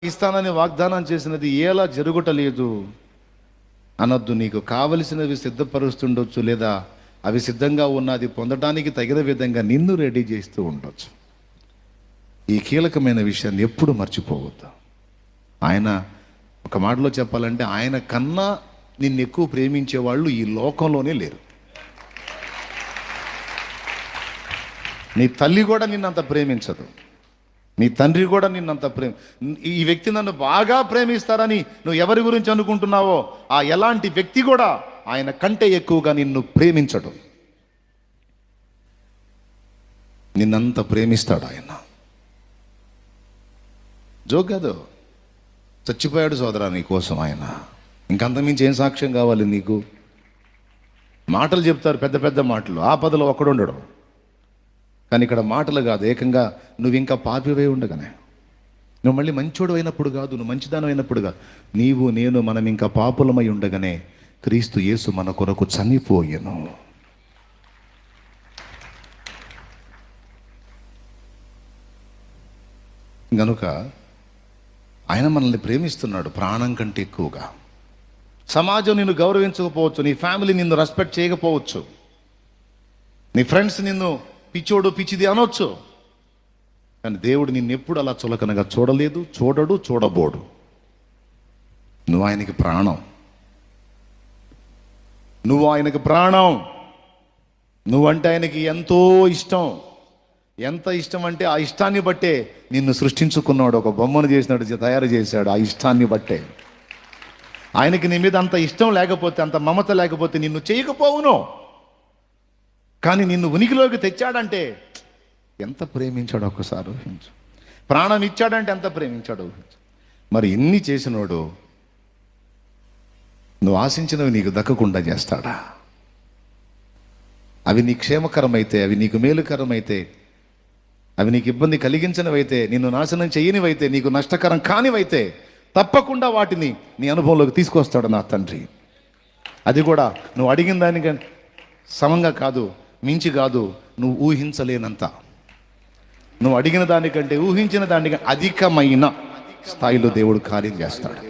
ఇస్తానని వాగ్దానం చేసినది ఎలా జరుగుటలేదు అనొద్దు. నీకు కావలసినవి సిద్ధపరుస్తుండొచ్చు, లేదా అవి సిద్ధంగా ఉన్నది పొందడానికి తగిన విధంగా నిన్ను రెడీ చేస్తూ ఉండొచ్చు. ఈ కీలకమైన విషయాన్ని ఎప్పుడు మర్చిపోవద్దు. ఆయన ఒక మాటలో చెప్పాలంటే ఆయన కన్నా నిన్ను ఎక్కువ ప్రేమించే వాళ్ళు ఈ లోకంలోనే లేరు. నీ తల్లి కూడా నిన్నంత ప్రేమించదు, నీ తండ్రి కూడా నిన్నంత ఈ వ్యక్తి నన్ను బాగా ప్రేమిస్తారని నువ్వు ఎవరి గురించి అనుకుంటున్నావో ఆ ఎలాంటి వ్యక్తి కూడా ఆయన కంటే ఎక్కువగా నిన్ను ప్రేమించడు. నిన్నంత ప్రేమిస్తాడు ఆయన. జోక్ కాదు, చచ్చిపోయాడు సోదరా నీ కోసం ఆయన. ఇంకంతమించి ఏం సాక్ష్యం కావాలి నీకు? మాటలు చెప్తారు, పెద్ద పెద్ద మాటలు, ఆపదలో ఒక్కడు ఉండడు. కానీ ఇక్కడ మాటలు కాదు, ఏకంగా నువ్వు ఇంకా పాపివై ఉండగానే, నువ్వు మళ్ళీ మంచోడు అయినప్పుడు కాదు, నువ్వు మంచిదానం అయినప్పుడు కాదు, నీవు నేను మనం ఇంకా పాపులమై ఉండగానే క్రీస్తు యేసు మన కొరకు చనిపోయెను. గనుక ఆయన మనల్ని ప్రేమిస్తున్నాడు ప్రాణం కంటే ఎక్కువగా. సమాజం నిన్ను గౌరవించకపోవచ్చు, నీ ఫ్యామిలీ నిన్ను రెస్పెక్ట్ చేయకపోవచ్చు, నీ ఫ్రెండ్స్ నిన్ను పిచ్చోడు పిచ్చిది అనొచ్చు, కానీ దేవుడు నిన్ను ఎప్పుడు అలా చులకనగా చూడలేదు, చూడడు, చూడబోడు. నువ్వు ఆయనకి ప్రాణం, నువ్వు ఆయనకి ప్రాణం. నువ్వంటే ఆయనకి ఎంతో ఇష్టం. ఎంత ఇష్టం అంటే ఆ ఇష్టాన్ని బట్టే నిన్ను సృష్టించుకున్నాడు, ఒక బొమ్మను చేసినాడు, తయారు చేశాడు. ఆ ఇష్టాన్ని బట్టే ఆయనకి నీ మీద అంత ఇష్టం లేకపోతే, అంత మమత లేకపోతే నిన్ను చేయకపోవును. కానీ నిన్ను ఉనికిలోకి తెచ్చాడంటే ఎంత ప్రేమించాడు ఒకసారి ఊహించు. ప్రాణం ఇచ్చాడంటే ఎంత ప్రేమించాడు ఊహించు. మరి ఎన్ని చేసినోడు నువ్వు ఆశించినవి నీకు దక్కకుండా చేస్తాడా? అవి నీ క్షేమకరమైతే, అవి నీకు మేలుకరమైతే, అవి నీకు ఇబ్బంది కలిగించినవైతే, నిన్ను నాశనం చేయనివైతే, నీకు నష్టకరం కానివైతే తప్పకుండా వాటిని నీ అనుభవంలోకి తీసుకొస్తాడు నా తండ్రి. అది కూడా నువ్వు అడిగిన దానికంటే సమంగా కాదు, మించి కాదు, నువ్వు ఊహించలేనంత. నువ్వు అడిగిన దానికంటే ఊహించిన దానికంటే అధికమైన స్థాయిలో దేవుడు కార్యం చేస్తాడు.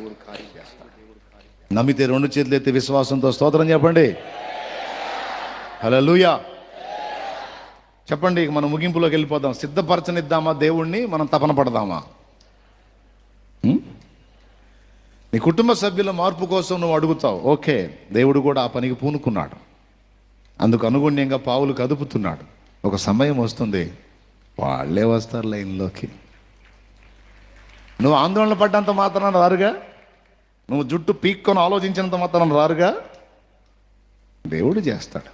నమ్మితే రెండు చేతులు ఎత్తి విశ్వాసంతో స్తోత్రం చెప్పండి. హల్లెలూయా చెప్పండి. మనం ముగింపులోకి వెళ్ళిపోదాం. సిద్ధపరచనిద్దామా దేవుణ్ణి, మనం తపన పడదామా? నీ కుటుంబ సభ్యుల మార్పు కోసం నువ్వు అడుగుతావు, ఓకే. దేవుడు కూడా ఆ పనికి పూనుకున్నాడు, అందుకు అనుగుణ్యంగా పావులు కదుపుతున్నాడు. ఒక సమయం వస్తుంది, వాళ్ళే వస్తారు లైన్లోకి. నువ్వు ఆందోళన పడ్డంత మాత్రాన రారుగా, నువ్వు జుట్టు పీక్కొని ఆలోచించినంత మాత్రాన రారుగా. దేవుడు చేస్తాడు.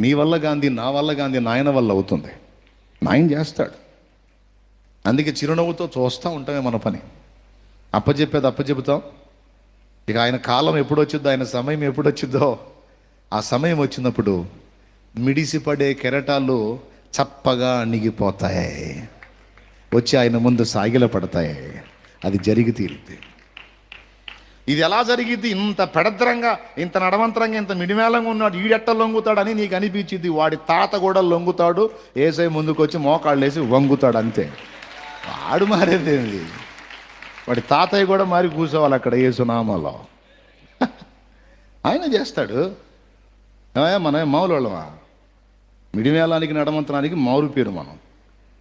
నీ వల్ల గాంధీ, నా వల్ల గాంధీ, నాయన వల్ల అవుతుంది. నాయన చేస్తాడు. అందుకే చిరునవ్వుతో చూస్తూ ఉంటామే మన పని. అప్పచెప్పేది అప్పచెపుతాం. ఇక ఆయన కాలం ఎప్పుడు వచ్చిద్దో, ఆయన సమయం ఎప్పుడు వచ్చిద్దో, ఆ సమయం వచ్చినప్పుడు మిడిసిపడే కెరటాలు చప్పగా అణిగిపోతాయి, వచ్చి ఆయన ముందు సాగిల పడతాయి. అది జరిగి తీరుద్ది. ఇది ఎలా జరిగిద్ది? ఇంత పెడద్రంగా, ఇంత నడవంతరంగా, ఇంత మిడిమేళంగా ఉన్నాడు, ఈడెట్ట లొంగుతాడని నీకు అనిపించింది. వాడి తాత కూడా లొంగుతాడు, ఏసై ముందుకు వచ్చి మోకాళ్ళు వేసి వంగుతాడు, అంతే. వాడు మారేదేంది? వాడి తాతయ్య కూడా మారి కూర్చోవాలి అక్కడ యేసునామాలో. ఆయన చేస్తాడు. మనం మామూలు వాళ్ళమా? మిడిమేళానికి నడమంతరానికి మామూలు పేరు మనం.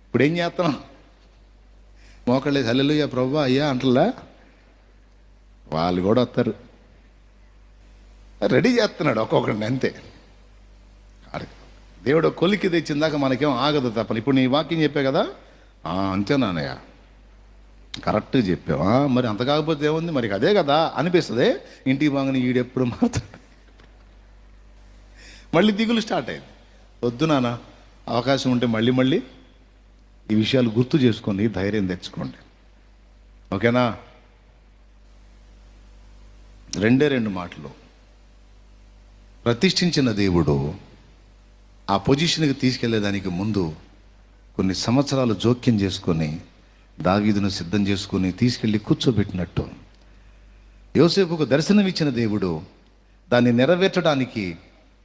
ఇప్పుడు ఏం చేస్తున్నాం? మోకాళ్ళేసి హల్లెలూయా ప్రభువా అయ్యా అంటలా. వాళ్ళు కూడా వస్తారు, రెడీ చేస్తున్నాడు ఒక్కొక్కడిని, అంతే. దేవుడు కొలికి తెచ్చిందాక మనకేం ఆగదు తప్పని. ఇప్పుడు నీ వాక్యం చెప్పా కదా, అంతేనానయ్య, కరెక్ట్గా చెప్పావా, మరి అంత కాకపోతే ఏముంది, మరి అదే కదా అనిపిస్తుంది. ఇంటికి బాగానే ఈడెప్పుడు మారుతాడు, మళ్ళీ దిగులు స్టార్ట్ అయింది. వద్దు నాన్న, అవకాశం ఉంటే మళ్ళీ మళ్ళీ ఈ విషయాలు గుర్తు చేసుకోండి, ధైర్యం తెచ్చుకోండి, ఓకేనా? రెండు మాటలు. ప్రతిష్ఠించిన దేవుడు ఆ పొజిషన్కి తీసుకెళ్లేదానికి ముందు కొన్ని సంవత్సరాలు జోక్యం చేసుకొని దావీదును సిద్ధం చేసుకొని తీసుకెళ్ళి కూర్చోబెట్టినట్టు, యోసేపుకు దర్శనం ఇచ్చిన దేవుడు దాన్ని నెరవేర్చడానికి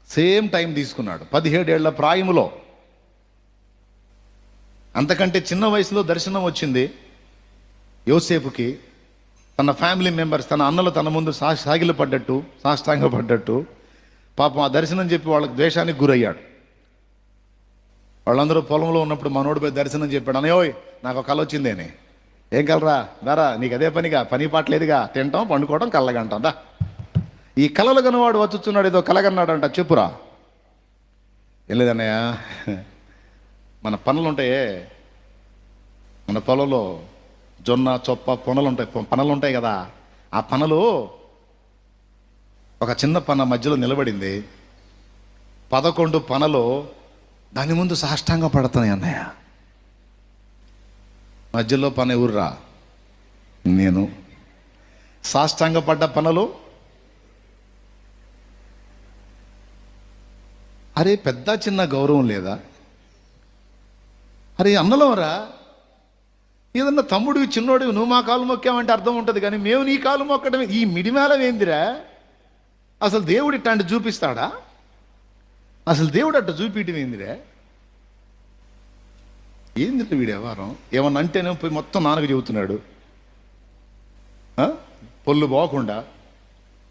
సేమ్ టైం తీసుకున్నాడు. 17 ఏళ్ల ప్రాయములో, అంతకంటే చిన్న వయసులో దర్శనం వచ్చింది. యోసేపుకి తన ఫ్యామిలీ మెంబర్స్, తన అన్నలు తన ముందు సాగిలపడ్డట్టు, సాష్టాంగపడ్డట్టు పాపం ఆ దర్శనం చెప్పి వాళ్ళకి ద్వేషానికి గురయ్యాడు. వాళ్ళందరూ పొలంలో ఉన్నప్పుడు మనోడిపై దర్శనం చెప్పాడు, అన్నయోయ్ నాకు ఒక కళ వచ్చిందేని. ఏం కలరా? దారా నీకు అదే పనిగా, పని పాటలేదుగా, తింటాం పండుకోవడం కళ్ళగంటాం దా. ఈ కళలు కనవాడు వచ్చుచున్నాడు, ఏదో కలగన్నాడంట, చెప్పురా. ఏం లేదన్నయ్య, మన పనులు ఉంటాయే, మన పొలంలో జొన్న చొప్ప పనులు ఉంటాయి కదా, ఆ పనులు ఒక చిన్న పన మధ్యలో నిలబడింది. 11 పనలు దాని ముందు సాష్టాంగ పడుతున్నాయి అన్నయ్య. మధ్యలో పన ఎవర్రా? నేను. సాష్టాంగపడ్డ పనులు, అరే పెద్ద చిన్న గౌరవం లేదా? అరే అన్నలోరా, ఏదన్నా తమ్ముడివి చిన్నోడివి నువ్వు మా కాలు మొక్కామంటే అర్థం ఉంటుంది, కానీ మేము నీ కాలు మొక్కడమే ఈ మిడిమేళం ఏందిరా? అసలు దేవుడు ఇట్లాంటి చూపిస్తాడా? అసలు దేవుడు అట్ట చూపించడం ఏందిరా? ఏందిరా వీడు వ్యవహారం? ఏమన్నా అంటేనే పోయి మొత్తం నాన్నకు చెబుతున్నాడు, పొల్లు పోకుండా.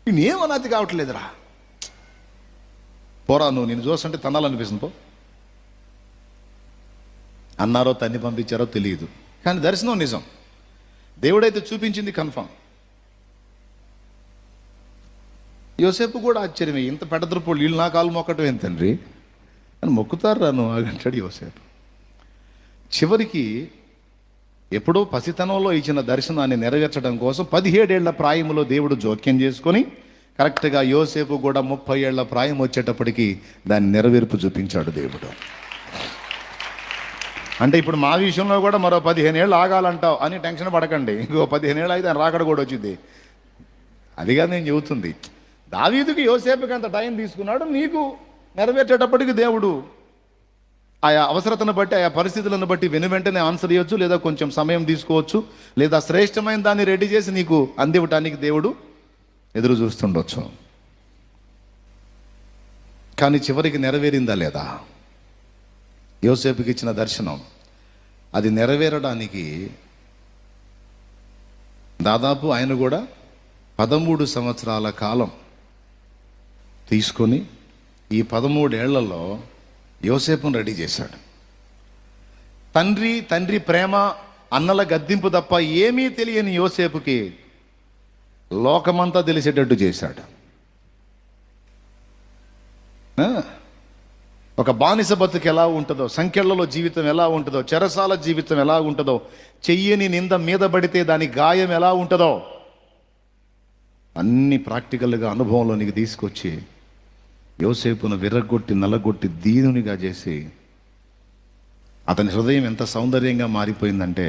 నేనేమన్నది కావట్లేదురా. పోరా నువ్వు, నేను చూస్తుంటే తన్నాలనిపిస్తుంది పో. అన్నారో తన్ని పంపించారో తెలియదు, కానీ దర్శనం నిజం. దేవుడైతే చూపించింది కన్ఫామ్. యోసేపు కూడా ఆశ్చర్యమే, ఇంత పెడద్రపోళ్ళు వీళ్ళు నా కాలు మొక్కటం ఏం తండ్రి అని మొక్కుతారా నువ్వు అంటాడు యోసేపు. చివరికి ఎప్పుడో పసితనంలో ఇచ్చిన దర్శనాన్ని నెరవేర్చడం కోసం 17 ఏళ్ల ప్రాయంలో దేవుడు జోక్యం చేసుకొని కరెక్ట్గా యోసేపు కూడా 30 ఏళ్ల ప్రాయం వచ్చేటప్పటికి దాన్ని నెరవేర్పు చూపించాడు దేవుడు. అంటే ఇప్పుడు మా విషయంలో కూడా మరో 15 ఏళ్ళు ఆగాలంటావు అని టెన్షన్ పడకండి. ఇంకో 15 ఏళ్ళు అయితే రాకడ కూడా వచ్చింది. అదిగా నేను చెబుతుంది. దావీదుకి యోసేపుకి అంత టైం తీసుకున్నాడు, నీకు నెరవేర్చేటప్పటికి దేవుడు ఆయా అవసరతను బట్టి, ఆయా పరిస్థితులను బట్టి వెంటనే ఆన్సర్ ఇవ్వచ్చు, లేదా కొంచెం సమయం తీసుకోవచ్చు, లేదా శ్రేష్టమైన దాన్ని రెడీ చేసి నీకు అందివ్వటానికి దేవుడు ఎదురు చూస్తుండొచ్చు. కానీ చివరికి నెరవేరిందా లేదా? యోసేపుకి ఇచ్చిన దర్శనం అది నెరవేరడానికి దాదాపు ఆయన కూడా 13 సంవత్సరాల కాలం తీసుకొని ఈ 13 ఏళ్లలో యోసేపును రెడీ చేశాడు. తండ్రి ప్రేమ, అన్నల గద్దింపు తప్ప ఏమీ తెలియని యోసేపుకి లోకమంతా తెలిసేటట్టు చేశాడు. ఒక బానిస బతుకు ఎలా ఉంటుందో, సంఖ్యలలో జీవితం ఎలా ఉంటుందో, చెరసాల జీవితం ఎలా ఉంటుందో, చెయ్యని నింద మీద పడితే దాని గాయం ఎలా ఉంటుందో అన్ని ప్రాక్టికల్గా అనుభవంలోనికి తీసుకొచ్చి యోసేపును విర్రగొట్టి నల్లగొట్టి దీనునిగా చేసి అతని హృదయం ఎంత సౌందర్యంగా మారిపోయిందంటే,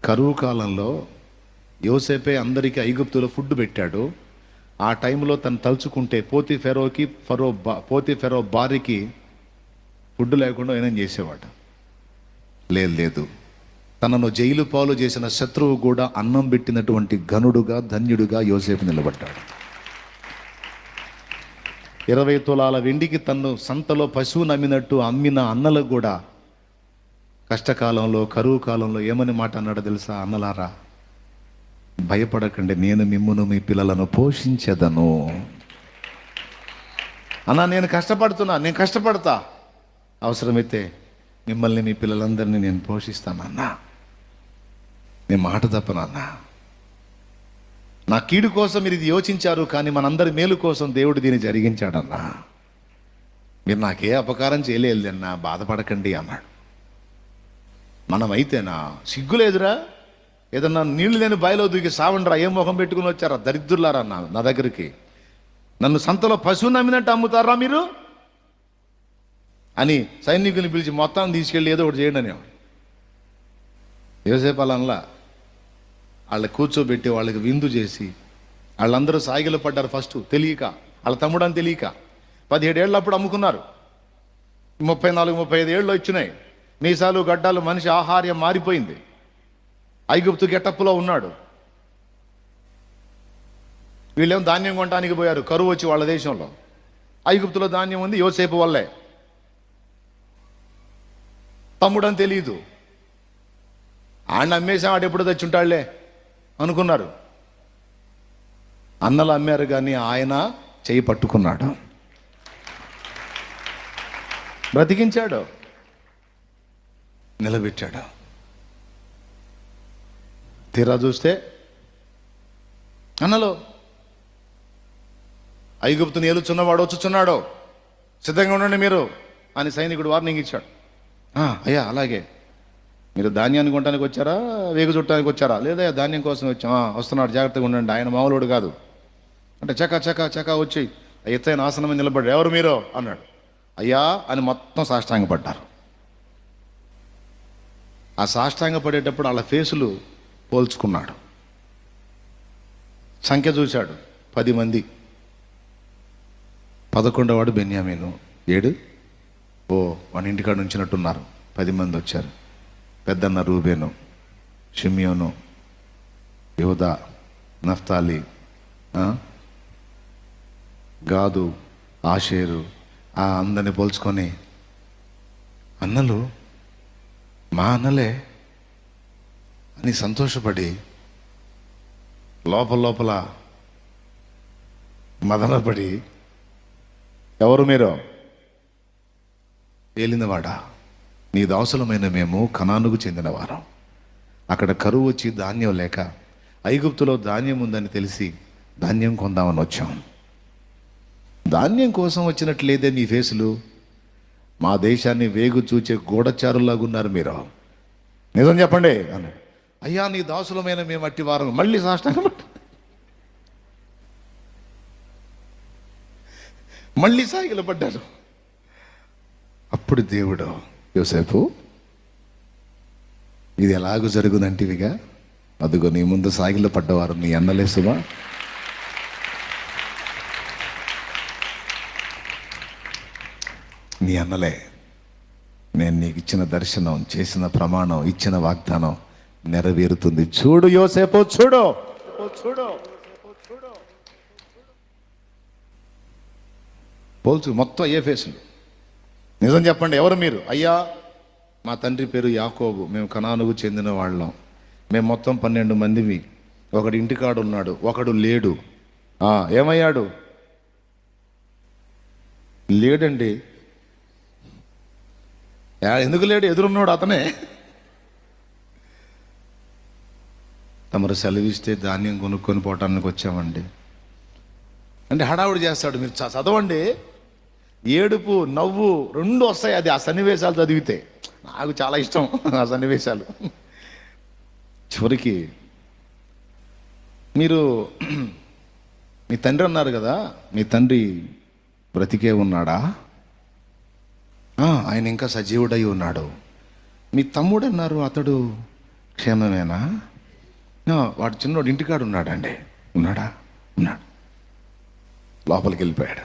కరువు కాలంలో యోసేపే అందరికీ ఐగుప్తులో ఫుడ్ పెట్టాడు. ఆ టైంలో తను తలుచుకుంటే పోతీఫెరో భార్యకి ఫుడ్ లేకుండా ఏమైనా చేసేవాడు. లేదు, తనను జైలు పాలు చేసిన శత్రువు కూడా అన్నం పెట్టినటువంటి ఘనుడుగా, ధన్యుడుగా యోసేపు నిలబడ్డాడు. 20 తులాల వెండికి తన్ను సంతలో పశువును అమ్మినట్టు అమ్మిన అన్నలకు కూడా కష్టకాలంలో, కరువు కాలంలో ఏమని మాట అన్నాడో తెలుసా? అన్నలారా భయపడకండి, నేను మిమ్మును మీ పిల్లలను పోషించెదను. అన్నా నేను కష్టపడతా, అవసరమైతే మిమ్మల్ని మీ పిల్లలందరినీ నేను పోషిస్తానన్నా, నేను మాట తప్పనన్నా. నా కీడు కోసం మీరు ఇది యోచించారు, కానీ మనందరి మేలు కోసం దేవుడు దీన్ని జరిగించాడన్నా. మీరు నాకే అపకారం చేయలేదన్నా, బాధపడకండి అన్నాడు. మనమైతేనా సిగ్గులేదురా, ఏదన్నా నీళ్లు లేని బాయిలో దూకి సావండ్రా, ఏం ముఖం పెట్టుకుని వచ్చారా దరిద్రులారా నా దగ్గరికి, నన్ను సంతలో పశువు నమ్మినట్టు అమ్ముతారా మీరు అని సైనికుల్ని పిలిచి మొత్తం తీసుకెళ్ళి ఏదో ఒకటి చేయండి అని యోసేపు అలా వాళ్ళ కూర్చోబెట్టి వాళ్ళకి విందు చేసి వాళ్ళందరూ సాగిలు పడ్డారు. ఫస్ట్ తెలియక, వాళ్ళ తమ్ముడు అని తెలియక 17 ఏళ్ళు అప్పుడు అమ్ముకున్నారు. 34-35 ఏళ్ళు వచ్చినాయి. మీసాలు గడ్డాలు, మనిషి ఆహార్యం మారిపోయింది. ఐగుప్తు గెటప్పులో ఉన్నాడు. వీళ్ళేమో ధాన్యం కొనడానికి పోయారు, కరువు వచ్చి వాళ్ళ దేశంలో. ఐగుప్తులో ధాన్యం ఉంది, యోసేపు వల్లే. తమ్ముడని తెలియదు. ఆయన అమ్మేసాం, ఆడు ఎప్పుడు తెచ్చుంటాడులే అనుకున్నారు. అన్నలు అమ్మారు కానీ ఆయన చెయ్యి పట్టుకున్నాడు, బ్రతికించాడు, నిలబెట్టాడు. తీరా చూస్తే అన్నలో ఐగుప్తుని ఏలుచున్నవాడు వచ్చుచున్నాడు, సిద్ధంగా ఉండండి మీరు అని సైనికుడు వార్నింగ్ ఇచ్చాడు. అయ్యా అలాగే, మీరు ధాన్యాన్ని కొనడానికి వచ్చారా, వేగు చుట్టానికి వచ్చారా? లేదా ధాన్యం కోసం వచ్చాం. వస్తున్నాడు, జాగ్రత్తగా ఉండండి, ఆయన మామూలుడు కాదు అంటే చకా చకా చకా వచ్చి ఎత్తైన ఆసనం మీద నిలబడ్డాడు. ఎవరు మీరు అన్నాడు. అయ్యా అని మొత్తం సాష్టాంగపడ్డారు. ఆ సాష్టాంగ పడేటప్పుడు వాళ్ళ ఫేసులు పోల్చుకున్నాడు, సంఖ్య చూశాడు, 10 మంది. 11వ వాడు బెన్యామీను, 7. వాని ఇంటికాడ ఉంచినట్టున్నారు, 10 మంది వచ్చారు. పెద్దన్న రూబేను, షిమ్యోను, యోదా, నఫ్తాలి, గాదు, ఆషేరు, అందరిని పోల్చుకొని అన్నలు మా అన్నలే అని సంతోషపడి లోపల లోపల మదనపడి, ఎవరు మీరు? ఏలినవాడా, నీ దాసులమైన మేము కనానుకు చెందినవారం. అక్కడ కరువు వచ్చి ధాన్యం లేక ఐగుప్తులో ధాన్యం ఉందని తెలిసి ధాన్యం కొందామని వచ్చాం. ధాన్యం కోసం వచ్చినట్లేదే మీ ఫేసులు, మా దేశాన్ని వేగు చూచే గూఢచారులాగా ఉన్నారు మీరు, నిజం చెప్పండి అన్నాడు. అయ్యా నీ దాసులమైన మేము అట్టి వారం. మళ్ళీ సాష్టాంగం, మళ్ళీ సాగిలపడ్డారు. అప్పుడు దేవుడు, యోసేపు ఇది ఎలాగూ జరుగునంటివిగా, అదిగో నీ ముందు సాగిల పడ్డవారు నీ అన్నలేసుమా, నీ అన్నలే. నేను నీకు ఇచ్చిన దర్శనం, చేసిన ప్రమాణం, ఇచ్చిన వాగ్దానం నెరవేరుతుంది. చూడు యోసేపు, చూడు చూడు పోల్చు, మొత్తం ఏ ఫేసులు. నిజం చెప్పండి, ఎవరు మీరు? అయ్యా మా తండ్రి పేరు యాకోబు, మేము కనానుకు చెందిన వాళ్ళం, మేము మొత్తం 12 మందివి. ఒకడు ఇంటికాడు ఉన్నాడు, ఒకడు లేడు. ఏమయ్యాడు? లేడండి. ఎందుకు లేడు? ఎదురున్నాడు అతనే. తమరు సెలవిస్తే ధాన్యం కొనుక్కొని పోవటానికి వచ్చామండి అంటే హడావుడి చేస్తాడు. మీరు చదవండి, ఏడుపు నవ్వు 2 వస్తాయి. అది ఆ సన్నివేశాలు చదివితే నాకు చాలా ఇష్టం ఆ సన్నివేశాలు. చివరికి మీరు మీ తండ్రి అన్నారు కదా, మీ తండ్రి బ్రతికే ఉన్నాడా? ఆయన ఇంకా సజీవుడై ఉన్నాడు. మీ తమ్ముడు అన్నారు, అతడు క్షేమమేనా? వాడు చిన్నోడు ఇంటికాడు ఉన్నాడండి. ఉన్నాడా? ఉన్నాడు. లోపలికి వెళ్ళిపోయాడు.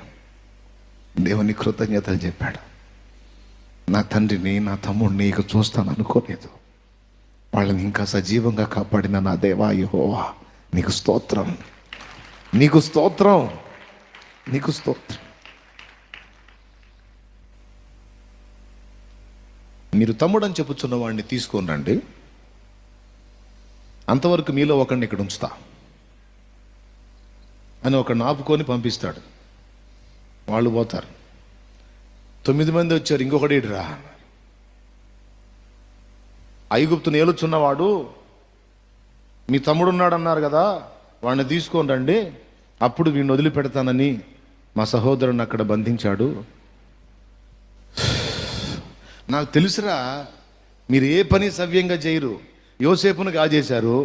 దేవుని కృతజ్ఞతలు చెప్పాడు. నా తండ్రిని, నా తమ్ముడిని ఇక చూస్తాను అనుకోలేదు, వాళ్ళని ఇంకా సజీవంగా కాపాడిన నా దేవా యెహోవా నీకు స్తోత్రం, నీకు స్తోత్రం, నీకు స్తోత్రం. మీరు తమ్ముడు అని చెప్పుచున్న వాడిని తీసుకొని రండి, అంతవరకు మీలో ఒకడిని ఇక్కడ ఉంచుతా అని ఒకడిని ఆపుకొని పంపిస్తాడు. వాళ్ళు పోతారు. 9 మంది వచ్చారు, ఇంకొకటి రా. ఐగుప్తుని ఏలుచున్నవాడు మీ తమ్ముడు ఉన్నాడు అన్నారు కదా, వాడిని తీసుకొని రండి, అప్పుడు వీడిని వదిలిపెడతానని మా సహోదరుని అక్కడ బంధించాడు. నాకు తెలుసురా, మీరు ఏ పని సవ్యంగా చేయరు. యోసేపును కాజేశారు,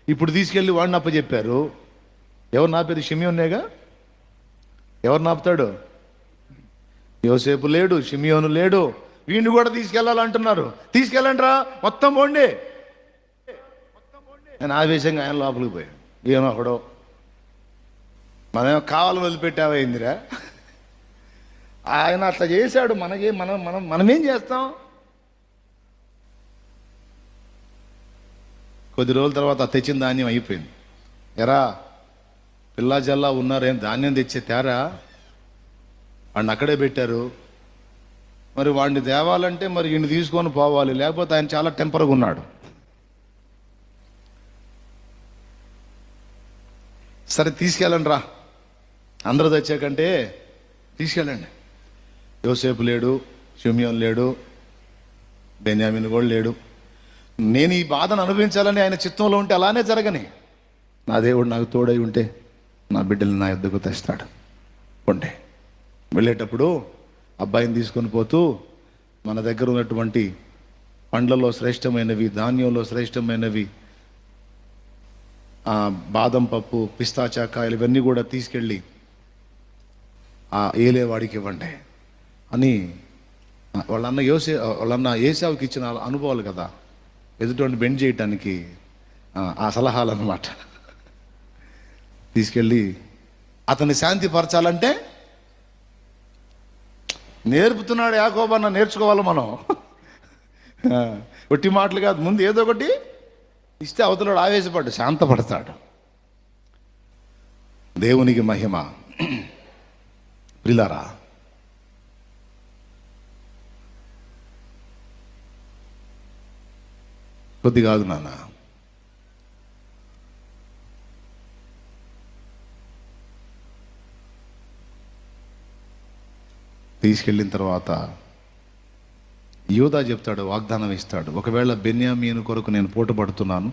ఇప్పుడు తీసుకెళ్ళి వాడిని అప్పచెప్పారు. ఎవరు నాపేది? షిమియోనేగా. ఎవరు నాపుతాడు? యోసేపు లేడు, షిమియోను లేడు, వీడిని కూడా తీసుకెళ్ళాలంటున్నారు. తీసుకెళ్ళండిరా, మొత్తం పోండి. నేను ఆవేశంగా ఆయన లోపలికి పోయాను. ఏమో ఒకడో, మనమేమో కావాలని వదిలిపెట్టావైందిరా. ఆయన అట్లా చేశాడు, మనకి మనమేం చేస్తాం? కొద్ది రోజుల తర్వాత తెచ్చిన ధాన్యం అయిపోయింది. ఎరా పిల్లా జల్లా ఉన్నారేం, ధాన్యం తెచ్చే తేరా? వాడిని అక్కడే పెట్టారు. మరి వాడిని తేవాలంటే మరి ఈయన తీసుకొని పోవాలి, లేకపోతే ఆయన చాలా టెంపర్గా ఉన్నాడు. సరే తీసుకెళ్ళండి రా, అందరూ తెచ్చాకంటే తీసుకెళ్ళండి. యోసేపు లేడు, షిమ్యోన్ లేడు, బెన్యామీను కూడా లేడు. నేను ఈ బాధను అనుభవించాలని ఆయన చిత్తంలో ఉంటే అలానే జరగని. నా దేవుడు నాకు తోడై ఉంటే నా బిడ్డల్ని నా యొద్దకు తెస్తాడు. ఉండే వెళ్ళేటప్పుడు అబ్బాయిని తీసుకొని పోతూ మన దగ్గర ఉన్నటువంటి పండ్లలో శ్రేష్టమైనవి, ధాన్యంలో శ్రేష్టమైనవి, బాదం పప్పు, పిస్తాచా కాయలు ఇవన్నీ కూడా తీసుకెళ్ళి ఆ ఏలేవాడికి ఇవ్వండి అని వాళ్ళన్న ఏసావుకి ఇచ్చిన అనుభవాలు కదా, ఎదుటి బెండ్ చేయటానికి ఆ సలహాలు అన్నమాట. తీసుకెళ్ళి అతన్ని శాంతి పరచాలంటే నేర్పుతున్నాడు యాకోబన్న, నేర్చుకోవాలి మనం. ఒట్టి మాటలు కాదు, ముందు ఏదో ఒకటి ఇస్తే అవతలడు ఆవేశపడ్డు, శాంతపడతాడు. దేవునికి మహిమ. ప్రిలారా, కొద్ది కాదు నాన్న, తీసుకెళ్ళిన తర్వాత యోధా చెప్తాడు, వాగ్దానం ఇస్తాడు. ఒకవేళ బెన్యామీను కొరకు నేను పోటుపడుతున్నాను,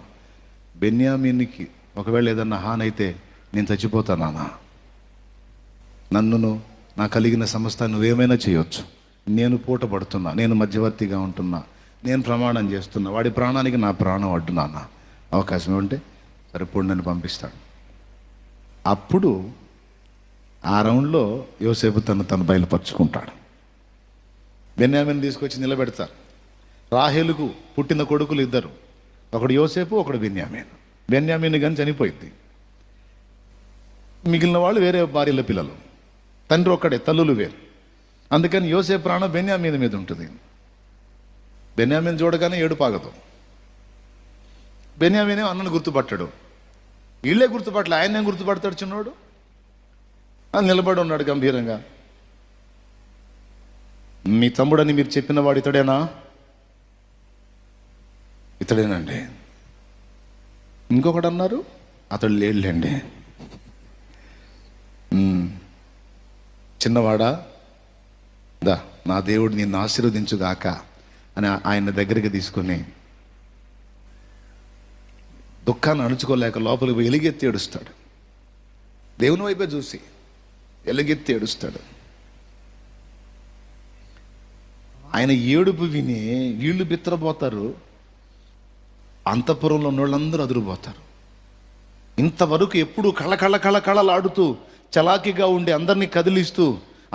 బెన్యామీనికి ఒకవేళ ఏదన్నా హానైతే నేను చచ్చిపోతానా, నన్నును నా కలిగిన సమస్తాన్ని నువ్వేమైనా చేయొచ్చు, నేను పూటపడుతున్నా, నేను మధ్యవర్తిగా ఉంటున్నా, నేను ప్రమాణం చేస్తున్నా, వాడి ప్రాణానికి నా ప్రాణం అడ్డునాన్న, అవకాశం ఏమంటే సరిపోండి నన్ను పంపిస్తాడు. అప్పుడు ఆ రౌండ్లో యోసేపు తను బయలుపరుచుకుంటాడు. బెన్యామీను తీసుకొచ్చి నిలబెడతారు. రాహేలుకు పుట్టిన కొడుకులు ఇద్దరు, ఒకడు యోసేపు, ఒకడు బెన్యామీను. బెన్యామీను కానీ చనిపోయింది, మిగిలిన వాళ్ళు వేరే భార్యల పిల్లలు, తండ్రి ఒక్కడే, తల్లులు వేరు. అందుకని యోసేపు ప్రాణం బెన్యామీను మీద ఉంటుంది. బెన్యామీను చూడగానే ఏడుపాగదు. బెన్యామీనే అన్నను గుర్తుపట్టాడు, వీళ్ళే గుర్తుపట్టలే, ఆయన ఏం గుర్తుపడతాడు చిన్నోడు. నిలబడి ఉన్నాడు గంభీరంగా. మీ తమ్ముడని మీరు చెప్పిన వాడు ఇతడేనా? ఇతడేనండి. ఇంకొకడు అన్నారు, అతడు లేడులేండి. చిన్నవాడా, దా నా దేవుడు నిన్ను ఆశీర్వదించుగాక అని ఆయన దగ్గరికి తీసుకొని దుఃఖాన్ని అణుచుకోలేక లోపలికి పోయి ఎలుగెత్తి ఏడుస్తాడు. దేవుని వైపే చూసి ఎలుగెత్తి ఏడుస్తాడు. ఆయన ఏడుపు విని వీళ్ళు బిత్తరపోతారు, అంతఃపురంలో ఉన్న వాళ్ళందరూ అదురుపోతారు. ఇంతవరకు ఎప్పుడు కళలాడుతూ చలాకీగా ఉండి అందరినీ కదిలిస్తూ,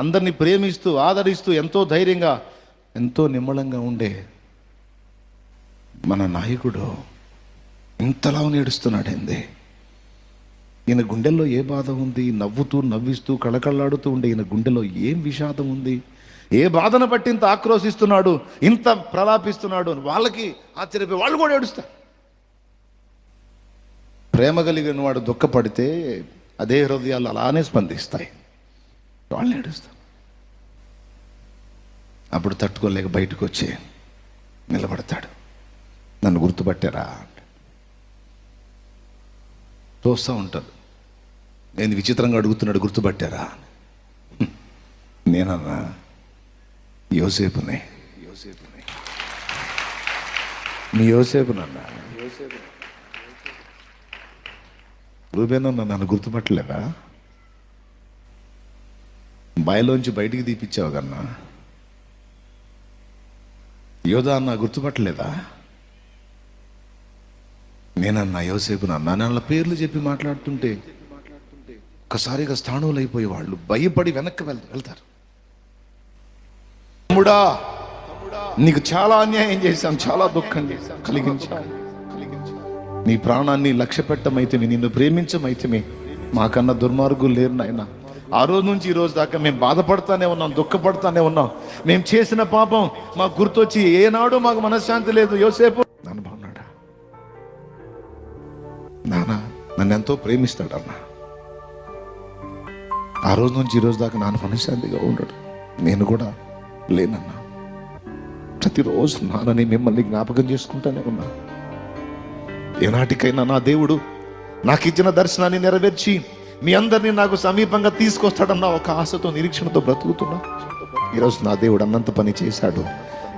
అందరినీ ప్రేమిస్తూ, ఆదరిస్తూ, ఎంతో ధైర్యంగా, ఎంతో నిమ్మళంగా ఉండే మన నాయకుడు ఇంతలా ఏడుస్తున్నాడండి. ఈయన గుండెల్లో ఏ బాధ ఉంది? నవ్వుతూ నవ్విస్తూ కళకళలాడుతూ ఉండే ఈయన గుండెలో ఏం విషాదం ఉంది? ఏ బాధను బట్టి ఇంత ఆక్రోశిస్తున్నాడు, ఇంత ప్రలాపిస్తున్నాడు అని వాళ్ళకి ఆశ్చర్యపోయి వాళ్ళు కూడా ఏడుస్తారు. ప్రేమ కలిగిన వాడు దుఃఖపడితే అదే హృదయాలు అలానే స్పందిస్తాయి, వాళ్ళు ఏడుస్తారు. అప్పుడు తట్టుకోలేక బయటకు వచ్చి నిలబడతాడు. నన్ను గుర్తుపట్టారా? చూస్తూ ఉంటాడు. నేను విచిత్రంగా అడుగుతున్నాడు, గుర్తుపట్టారా? నేనన్నా యోసేపునే. మీ యోసేపునన్నా. రూబేనన్నా నన్ను గుర్తుపట్టలేదా? బాయిలోంచి బయటికి తీపిచ్చావు కన్నా. యోధా అన్న గుర్తుపట్టలేదా? నేనన్నా యోసేపునన్నా. వాళ్ళ పేర్లు చెప్పి మాట్లాడుతుంటే ఒక్కసారిగా స్థాణువులు అయిపోయే వాళ్ళు భయపడి వెనక్కి వెళ్తారు. తమ్ముడా, నీకు చాలా అన్యాయం చేశాం, చాలా దుఃఖం కలిగించాం. నీ ప్రాణాన్ని లక్ష్య పెట్టమైతేమి, నిన్ను ప్రేమించమైతేమి మాకన్నా దుర్మార్గులు లేరు నాయన. ఆ రోజు నుంచి ఈ రోజు దాకా మేము బాధపడతానే ఉన్నాం, దుఃఖపడతానే ఉన్నాం. మేము చేసిన పాపం మాకు గుర్తొచ్చి ఏనాడు మాకు మనశ్శాంతి లేదు. యోసేపు నన్ను బాగున్నాడా? నాన్న నన్ను ఎంతో ప్రేమిస్తాడన్నా. ఆ రోజు నుంచి ఈ రోజు దాకా నాన్న మనశ్శాంతిగా ఉండడు. నేను కూడా లేనన్నా. ప్రతిరోజు నాన్నని మిమ్మల్ని జ్ఞాపకం చేసుకుంటానే ఉన్నా. ఏనాటికైనా నా దేవుడు నాకు ఇచ్చిన దర్శనాన్ని నెరవేర్చి మీ అందరినీ నాకు సమీపంగా తీసుకొస్తాడన్న ఒక ఆశతో, నిరీక్షణతో బ్రతుకుతున్నా. ఈరోజు నా దేవుడు అన్నంత పని చేశాడు,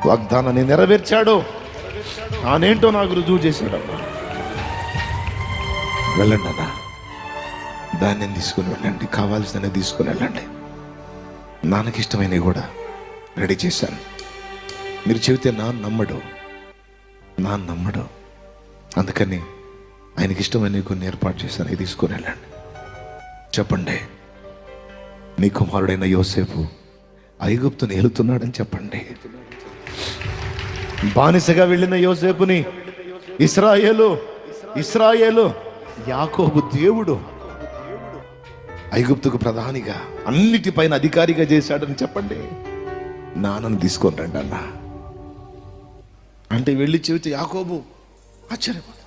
వాగ్దానాన్ని నెరవేర్చాడు, ఆనేంటో నాకు రుజువు చేశాడమ్మా. వెళ్ళండి అన్న, ధాన్యం తీసుకుని వెళ్ళండి, కావాల్సినవి తీసుకుని వెళ్ళండి. నాన్నకి ఇష్టమైనవి కూడా రెడీ చేశాను. మీరు చెబితే నమ్మడు. అందుకని ఆయనకి ఇష్టమైనవి కొన్ని ఏర్పాటు చేశాను, అవి తీసుకుని వెళ్ళండి. చెప్పండి, నీ కుమారుడైన యోసేపు ఐగుప్తుని ఏలుతున్నాడని చెప్పండి. బానిసగా వెళ్ళిన యోసేపుని ఇశ్రాయేలు యాకోబు దేవుడు ఐగుప్తుకు ప్రధానిగా, అన్నిటిపైన అధికారిగా చేశాడని చెప్పండి. నాన్నను తీసుకొని రండి అన్న అంటే వెళ్ళి చెబితే యాకోబు ఆశ్చర్యపోతాడు.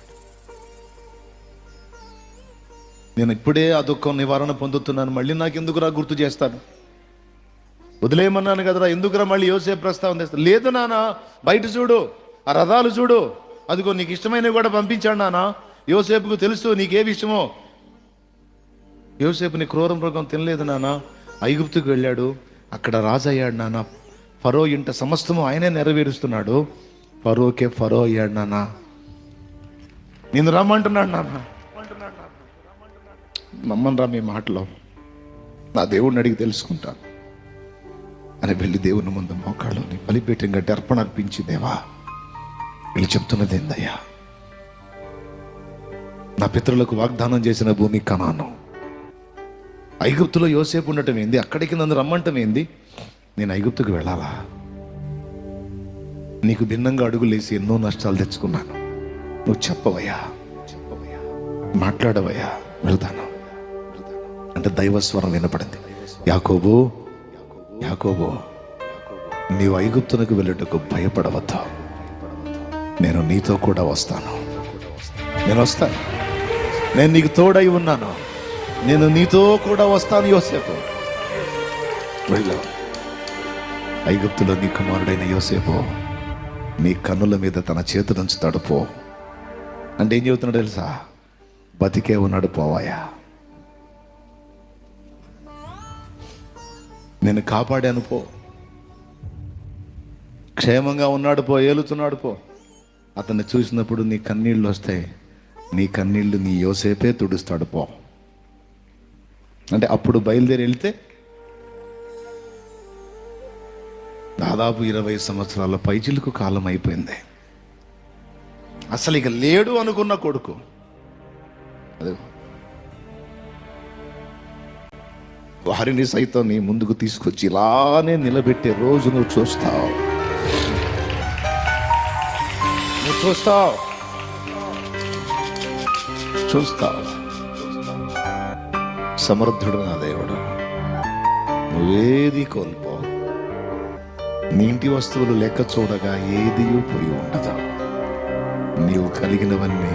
నేను ఇప్పుడే ఆ దుఃఖం నివారణ పొందుతున్నాను, మళ్ళీ నాకు ఎందుకురా గుర్తు చేస్తాను? వదిలేయమన్నాను కదరా, ఎందుకురా మళ్ళీ యోసేపు ప్రస్తావన తెస్తాను? లేదు నాన్న, బయట చూడు, ఆ రథాలు చూడు, అదిగో నీకు ఇష్టమైనవి కూడా పంపించాడు నాన్న. యోసేపుకు తెలుసు నీకేవి ఇష్టమో. యోసేపుని క్రూర మృగం తినలేదు నాన్న, ఐగుప్తుకు వెళ్ళాడు, అక్కడ రాజు అయ్యాడు నాన్న. ఫరో ఇంట సమస్తము ఆయనే నెరవేరుస్తున్నాడు. ఫరోకే ఫరో అయ్యాడు నాన్న. నేను రమ్మంటున్నాడు నాన్న. నమ్మనరా మీ మాటలో, నా దేవుడిని అడిగి తెలుసుకుంటాను అని వెళ్ళి దేవుని ముందు మోకాళ్ళని బలిపీఠం గట్టి అర్పణ అర్పించి, దేవా వీళ్ళు చెప్తున్నది ఏందయ్యా? నా పితరులకు వాగ్దానం చేసిన భూమి కనాను, ఐగుప్తులో యోసేపు ఉండటం ఏంది, అక్కడికి నన్ను రమ్మంటం ఏంది? నేను ఐగుప్తుకు వెళ్ళాలా? నీకు భిన్నంగా అడుగులేసి ఎన్నో నష్టాలు తెచ్చుకున్నాను. నువ్వు చెప్పవయ్యా, మాట్లాడవయ్యా, వెళ్తాను అంటే దైవస్వరం వినపడింది. యాకోబు, నీవు ఐగుప్తునకు వెళ్ళుటకు భయపడవద్దు, నేను నీతో కూడా వస్తాను. నేను నీకు తోడై ఉన్నాను, నేను నీతో కూడా వస్తాను. యోసేపు వెళ్ళు, ఐగుప్తులో నీ కుమారుడైన యోసేపు నీ కన్నుల మీద తన చేతులుంచుతాడు, పో అంటే ఏం చెబుతున్నాడు తెలుసా? బతికే ఉన్నాడు, పోవాయా, నేను కాపాడాను, పో, క్షేమంగా ఉన్నాడు, పో, ఏలుతున్నాడు, పో. అతన్ని చూసినప్పుడు నీ కన్నీళ్ళు వస్తాయి, నీ కన్నీళ్ళు నీ యోసేపే తుడుస్తాడు, పో అంటే అప్పుడు బయలుదేరి వెళ్తే దాదాపు 20 సంవత్సరాల పైచిలుకు కాలం అయిపోయింది. అసలు ఇక లేడు అనుకున్న కొడుకు అదే వారిని సైతం నీ ముందుకు తీసుకొచ్చి ఇలానే నిలబెట్టే రోజు నువ్వు చూస్తావు. సమర్థుడు నా దేవుడు, నువ్వేది కోల్పో. నీ ఇంటి వస్తువులు లెక్క చూడగా ఏది పోయి ఉండదు. నీవు కలిగినవన్నీ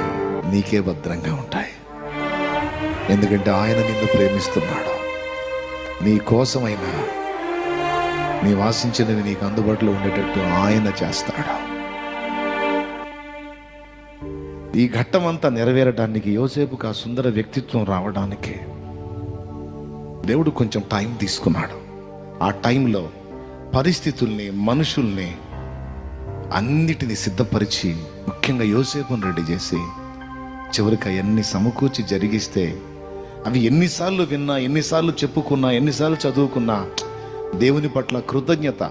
నీకే భద్రంగా ఉంటాయి. ఎందుకంటే ఆయన నిన్ను ప్రేమిస్తున్నాడు. నీ కోసమైనా నీ ఆశించినవి నీకు అందుబాటులో ఉండేటట్టు ఆయన చేస్తాడు. ఈ ఘట్టం అంతా నెరవేరడానికి, యోసేపుకు ఆ సుందర వ్యక్తిత్వం రావడానికి దేవుడు కొంచెం టైం తీసుకున్నాడు. ఆ టైంలో పరిస్థితుల్ని, మనుషుల్ని అన్నిటినీ సిద్ధపరిచి, ముఖ్యంగా యోసేపుని రెడీ చేసి, చివరికి అవన్నీ సమకూర్చి జరిగిస్తే అవి ఎన్నిసార్లు విన్నా, ఎన్నిసార్లు చెప్పుకున్నా, ఎన్నిసార్లు చదువుకున్నా దేవుని పట్ల కృతజ్ఞత,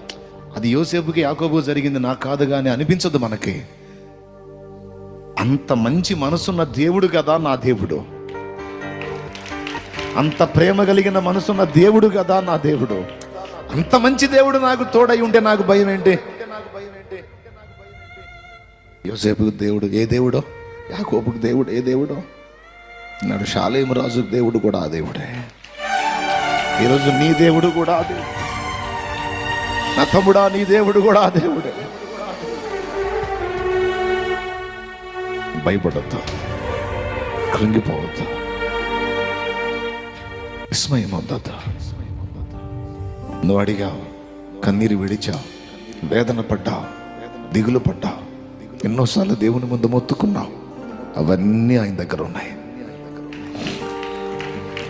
అది యోసేపుకి యాకోబు జరిగింది నాకు కాదు కానీ అనిపించదు మనకి. అంత మంచి మనసున్న దేవుడు కదా నా దేవుడు, అంత ప్రేమ కలిగిన మనసున్న దేవుడు కదా నా దేవుడు, అంత మంచి దేవుడు నాకు తోడై ఉంటే నాకు భయం ఏంటి? యోసేపుకు దేవుడు ఏ దేవుడో, యాకోబుకు దేవుడు ఏ దేవుడో, నాడు షాలేము రాజు దేవుడు కూడా ఆ దేవుడే. ఈరోజు నీ దేవుడు కూడా ఆ దేవుడు. నా తమ్ముడా, నీ దేవుడు కూడా ఆ దేవుడే. భయపడద్దు, కృంగిపోవద్దు, విస్మయం వద్దద్దు. నువ్వు అడిగావు, కన్నీరు విడిచావు, వేదన పడ్డావు, దిగులు పడ్డావు, ఎన్నోసార్లు దేవుని ముందు మొత్తుకున్నావు. అవన్నీ ఆయన దగ్గర ఉన్నాయి.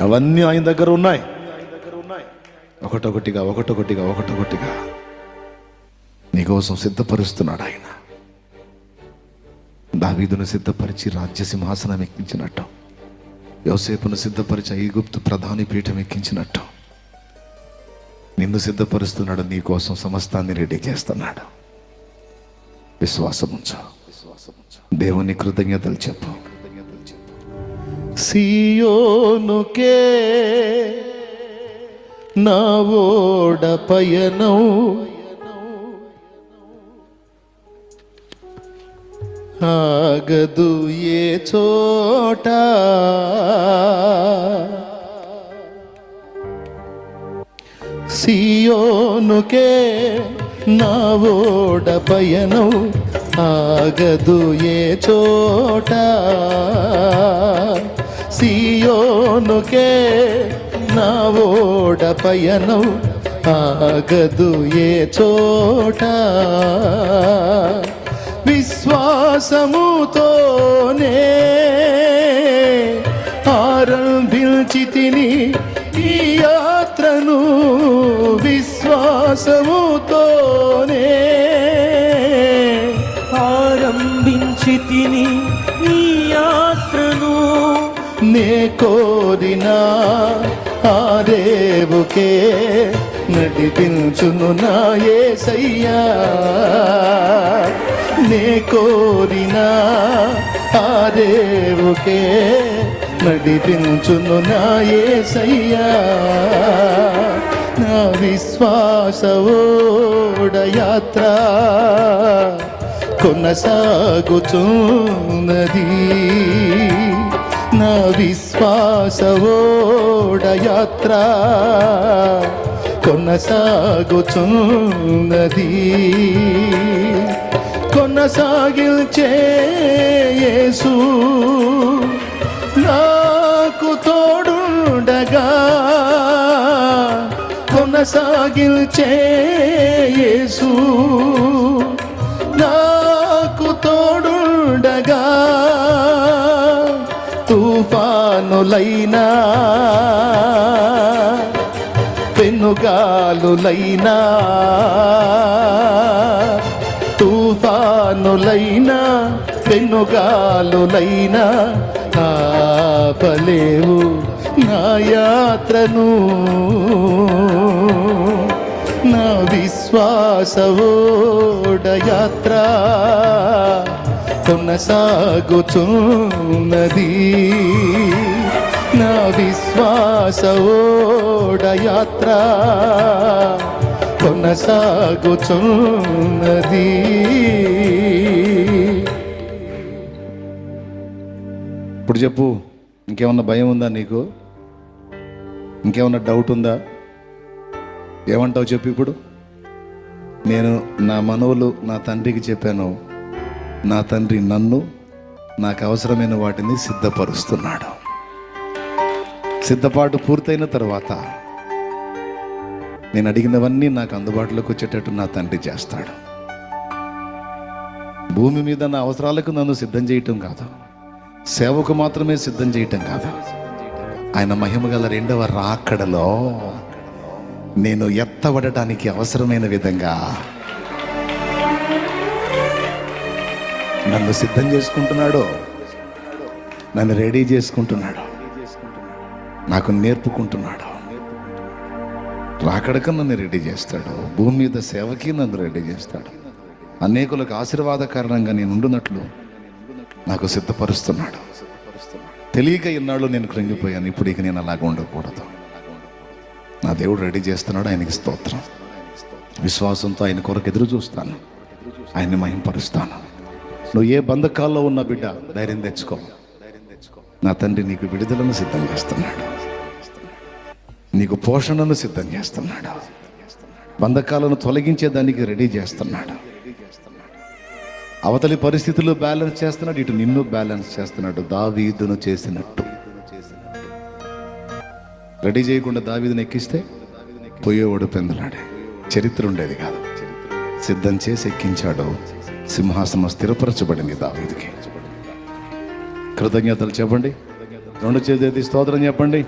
అవన్నీ ఆయన దగ్గర ఉన్నాయి. ఒకటొకటిగా ఒకటొకటిగా ఒకటొకటిగా నీకోసం సిద్ధపరుస్తున్నాడు ఆయన. దావీదును సిద్ధపరిచి రాజ్య సింహాసనం ఎక్కించినట్టు, యోసేపును సిద్ధపరిచి ఐగుప్తు ప్రధాని పీఠం ఎక్కించినట్టు నిన్ను సిద్ధపరుస్తున్నాడు. నీ కోసం సమస్తాన్ని రెడీ చేస్తున్నాడు. విశ్వాసముంచు, దేవుని కృతజ్ఞతలు చెప్పు. సియోనుకే నా ఓడ పయనం, ఆగదు ఏ చోట, సియోనుకే నా ఓడ పయనం, ఆగదు ఏ చోట, సియోనుకే నా ఓడ పయనం, ఆగదు ఏ చోట, విశ్వాసముతోనే ఆరంభించితిని ఈ యాత్రను, విశ్వాసముతోనే ఆరంభించితిని ఈ యాత్రను, నే కోరిన ఆ దేవుకే నడిపించును నా యేసయ్యా, నే కోరిన ఆ దేవుకే నడిపించును నా యేసయ్యా, నా విశ్వాస ఓడ యాత్ర కొనసాగుచున్నది, నా విశ్వాస ఓడ యాత్ర కొనసాగుచున్నది, కొనసాగించే యేసు నాకు తోడుండగా, కొనసాగించే యేసు నాకు తోడుండగా, తుఫానులైనా పెనుగాలులైనా, తుఫానులైనా పెనుగాలులైనా ఆపలేవు నా యాత్రను, నా విశ్వాస ఓడ యాత్ర కొనసాగుచున్నది, నా విశ్వాస ఓడ యాత్ర కొనసాగుచున్నది. ఇప్పుడు చెప్పు, ఇంకేమన్నా భయం ఉందా నీకు? ఇంకేమన్నా డౌట్ ఉందా? ఏమంటావు చెప్పు. ఇప్పుడు నేను నా మనవులు నా తండ్రికి చెప్పాను, నా తండ్రి నన్ను నాకు అవసరమైన వాటిని సిద్ధపరుస్తున్నాడు. సిద్ధపాటు పూర్తయిన తర్వాత నేను అడిగినవన్నీ నాకు అందుబాటులోకి వచ్చేటట్టు నా తండ్రి చేస్తాడు. భూమి మీద నా అవసరాలకు నన్ను సిద్ధం చేయటం కాదు, సేవకు మాత్రమే సిద్ధం చేయటం కాదు, ఆయన మహిమ గల రెండవ రాకడలో నేను ఎత్తబడటానికి అవసరమైన విధంగా నన్ను సిద్ధం చేసుకుంటున్నాడు, నన్ను రెడీ చేసుకుంటున్నాడు, నాకు నేర్పుకుంటున్నాడు. రాకడకు నన్ను రెడీ చేస్తాడు, భూమి మీద సేవకి నన్ను రెడీ చేస్తాడు, అనేకులకు ఆశీర్వాద కారణంగా నేను ఉండునట్లు నాకు సిద్ధపరుస్తున్నాడు. తెలియక ఇన్నాళ్ళు నేను కృంగిపోయాను, ఇప్పుడు ఇక నేను అలాగ ఉండకూడదు. నా దేవుడు రెడీ చేస్తున్నాడు, ఆయనకి స్తోత్రం. విశ్వాసంతో ఆయన కొరకు ఎదురు చూస్తాను, ఆయన్ని మహింపరుస్తాను. నువ్వు ఏ బంధకాల్లో ఉన్న బిడ్డ ధైర్యం తెచ్చుకో, నా తండ్రి నీకు విడుదలను సిద్ధం చేస్తున్నాడు, నీకు పోషణను సిద్ధం చేస్తున్నాడు, బంధకాలను తొలగించేదానికి రెడీ చేస్తున్నాడు. అవతలి పరిస్థితులు బ్యాలెన్స్ చేస్తున్నాడు, ఇటు నిన్ను బ్యాలెన్స్ చేస్తున్నాడు. దావీదును చేసినట్టు రెడీ చేయకుండా దావీదును ఎక్కిస్తే పోయేవాడు పెందలాడే, చరిత్ర ఉండేది కాదు. సిద్ధం చేసి ఎక్కించాడు, సింహాసనం స్థిరపరచబడింది దావీదుకి. కృతజ్ఞతలు చెప్పండి, రెండు చేతి స్తోత్రం చెప్పండి.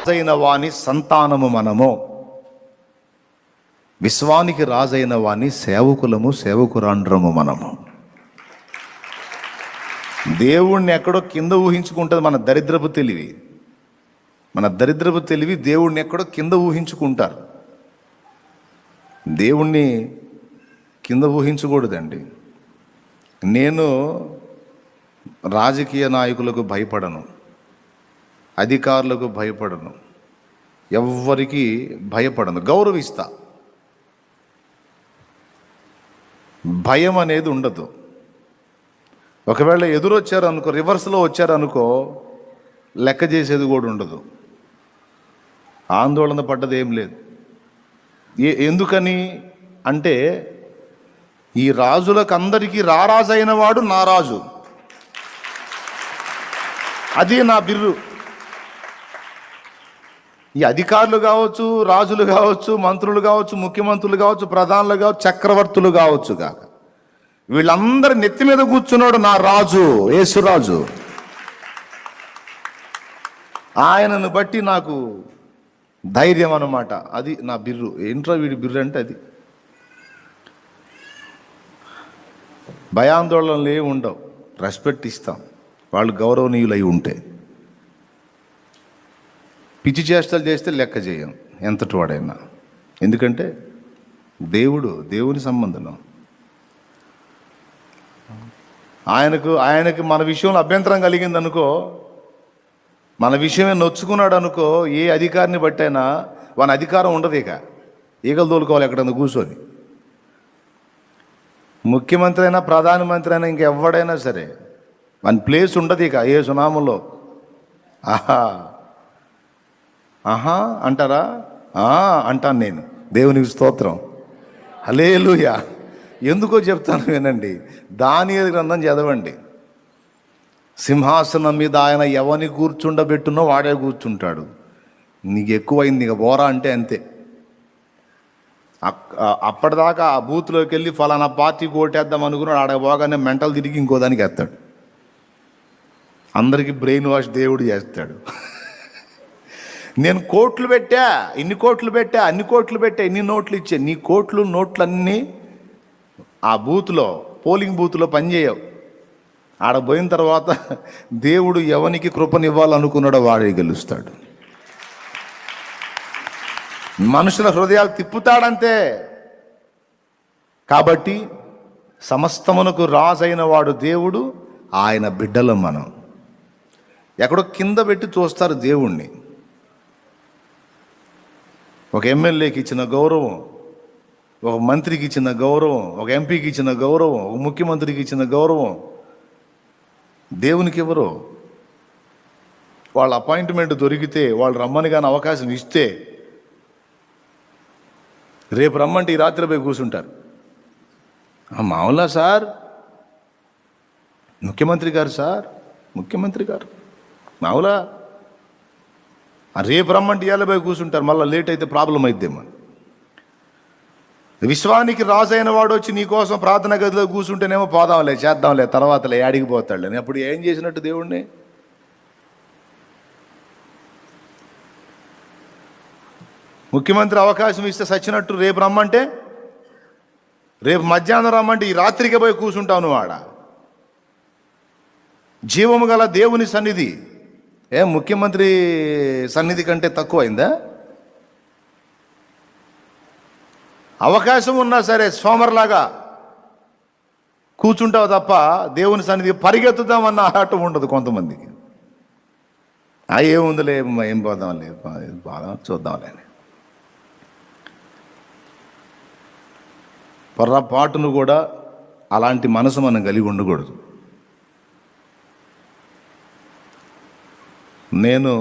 రాజైన వాని సంతానము మనము. విశ్వానికి రాజైన వాని సేవకులము, సేవకురాండ్రము మనము. దేవుణ్ణి ఎక్కడో కింద ఊహించుకుంటుంది మన దరిద్రపు తెలివి. మన దరిద్రపు తెలివి దేవుణ్ణి ఎక్కడో కింద ఊహించుకుంటారు. దేవుణ్ణి కింద ఊహించకూడదండి. నేను రాజకీయ నాయకులకు భయపడను, అధికారులకు భయపడను, ఎవ్వరికి భయపడను, గౌరవిస్తా. భయం అనేది ఉండదు. ఒకవేళ ఎదురొచ్చారనుకో, రివర్స్లో వచ్చారనుకో, లెక్క చేసేది కూడా ఉండదు. ఆందోళన పడ్డది ఏం లేదు. ఎందుకని అంటే ఈ రాజులకు అందరికీ రారాజు అయిన వాడు నా రాజు, అది నా బిర్రు. ఈ అధికారులు కావచ్చు, రాజులు కావచ్చు, మంత్రులు కావచ్చు, ముఖ్యమంత్రులు కావచ్చు, ప్రధానులు కావచ్చు, చక్రవర్తులు కావచ్చు కాక, వీళ్ళందరి నెత్తి మీద కూర్చున్నాడు నా రాజు, యేసురాజు. ఆయనను బట్టి నాకు ధైర్యం అన్నమాట. అది నా బిర్రు. ఏంట్రా వీడి బిర్రు అంటే అది. భయాందోళనలు ఏమి ఉండవు, రెస్పెక్ట్ ఇస్తాం వాళ్ళు గౌరవనీయులై ఉంటే. పిచ్చి చేష్టలు చేస్తే లెక్క చేయం ఎంతటి వాడైనా. ఎందుకంటే దేవుని సంబంధం. ఆయనకి మన విషయంలో అభ్యంతరం కలిగింది అనుకో, మన విషయమే నొచ్చుకున్నాడు అనుకో, ఏ అధికారిని బట్టైనా వాని అధికారం ఉండదు. ఇక ఈగలు తోలుకోవాలి ఎక్కడన్నా కూర్చొని. ముఖ్యమంత్రి అయినా, ప్రధానమంత్రి అయినా, ఇంకెవ్వడైనా సరే వాని ప్లేస్ ఉండదు ఇక ఏ సునామంలో. ఆహా ఆహా అంటారా? అంటాను నేను. దేవునికి స్తోత్రం, హల్లెలూయా. ఎందుకో చెప్తాను వినండి. దానియేలు గ్రంథం చదవండి. సింహాసనం మీద ఆయన ఎవరిని కూర్చుండబెట్టునో వాడే కూర్చుంటాడు. నీకు ఎక్కువైంది ఇక బోరా అంటే అంతే. అప్పటిదాకా ఆ బూత్లోకి వెళ్ళి ఫలానా పార్టీ ఓటేద్దాం అనుకున్నాడు, ఆడ పోగానే మెంటల్ తిరిగి ఇంకో దానికి వేస్తాడు. అందరికీ బ్రెయిన్ వాష్ దేవుడు చేస్తాడు. నేను కోట్లు పెట్టా, ఇన్ని కోట్లు పెట్టా, అన్ని కోట్లు పెట్టా, ఇన్ని నోట్లు ఇచ్చా. నీ కోట్లు నోట్లన్నీ ఆ బూత్లో, పోలింగ్ బూత్లో పనిచేయవు. ఆడ పోయిన తర్వాత దేవుడు ఎవనికి కృపనివ్వాలనుకున్నాడో వాడే గెలుస్తాడు. మనుషుల హృదయాలు తిప్పుతాడంతే. కాబట్టి సమస్తమునకు రాజైన వాడు దేవుడు, ఆయన బిడ్డలం మనం. ఎక్కడో కింద పెట్టి చూస్తారు దేవుణ్ణి. ఒక ఎమ్మెల్యేకి ఇచ్చిన గౌరవం, ఒక మంత్రికి ఇచ్చిన గౌరవం, ఒక ఎంపీకి ఇచ్చిన గౌరవం, ఒక ముఖ్యమంత్రికి ఇచ్చిన గౌరవం దేవునికి ఎవరు? వాళ్ళ అపాయింట్మెంట్ దొరికితే, వాళ్ళు రమ్మని కానీ అవకాశం ఇస్తే, రేపు రమ్మంటే ఈ రాత్రి పోయి కూర్చుంటారు. మామూలా సార్, ముఖ్యమంత్రి గారు సార్, ముఖ్యమంత్రి గారు మామూలా, రేపు రమ్మంటే ఇవాళ పోయి కూర్చుంటారు. మళ్ళీ లేట్ అయితే ప్రాబ్లం అయిద్దేమో. విశ్వానికి రాజైన వాడు వచ్చి నీకోసం ప్రార్థన గదిలో కూర్చుంటేనేమో పోదాంలే, చేద్దాంలే, తర్వాతలే యాడికి పోతాడులే. అప్పుడు ఏం చేసినట్టు దేవుణ్ణి? ముఖ్యమంత్రి అవకాశం ఇస్తే సచ్చినట్టు రేపు రమ్మంటే, రేపు మధ్యాహ్నం రమ్మంటే ఈ రాత్రికే పోయి కూర్చుంటావు నువ్వు ఆడ. జీవము గల దేవుని సన్నిధి ముఖ్యమంత్రి సన్నిధి కంటే తక్కువైందా? అవకాశం ఉన్నా సరే సోమర్లాగా కూర్చుంటావు తప్ప దేవుని సన్నిధి పరిగెత్తుదామన్న ఆటం ఉండదు కొంతమందికి. ఏముందిలే, ఏం పోదాంలే, చూద్దాంలే. పొర్రపాటును కూడా అలాంటి మనసు మనం కలిగి ఉండకూడదు. నేను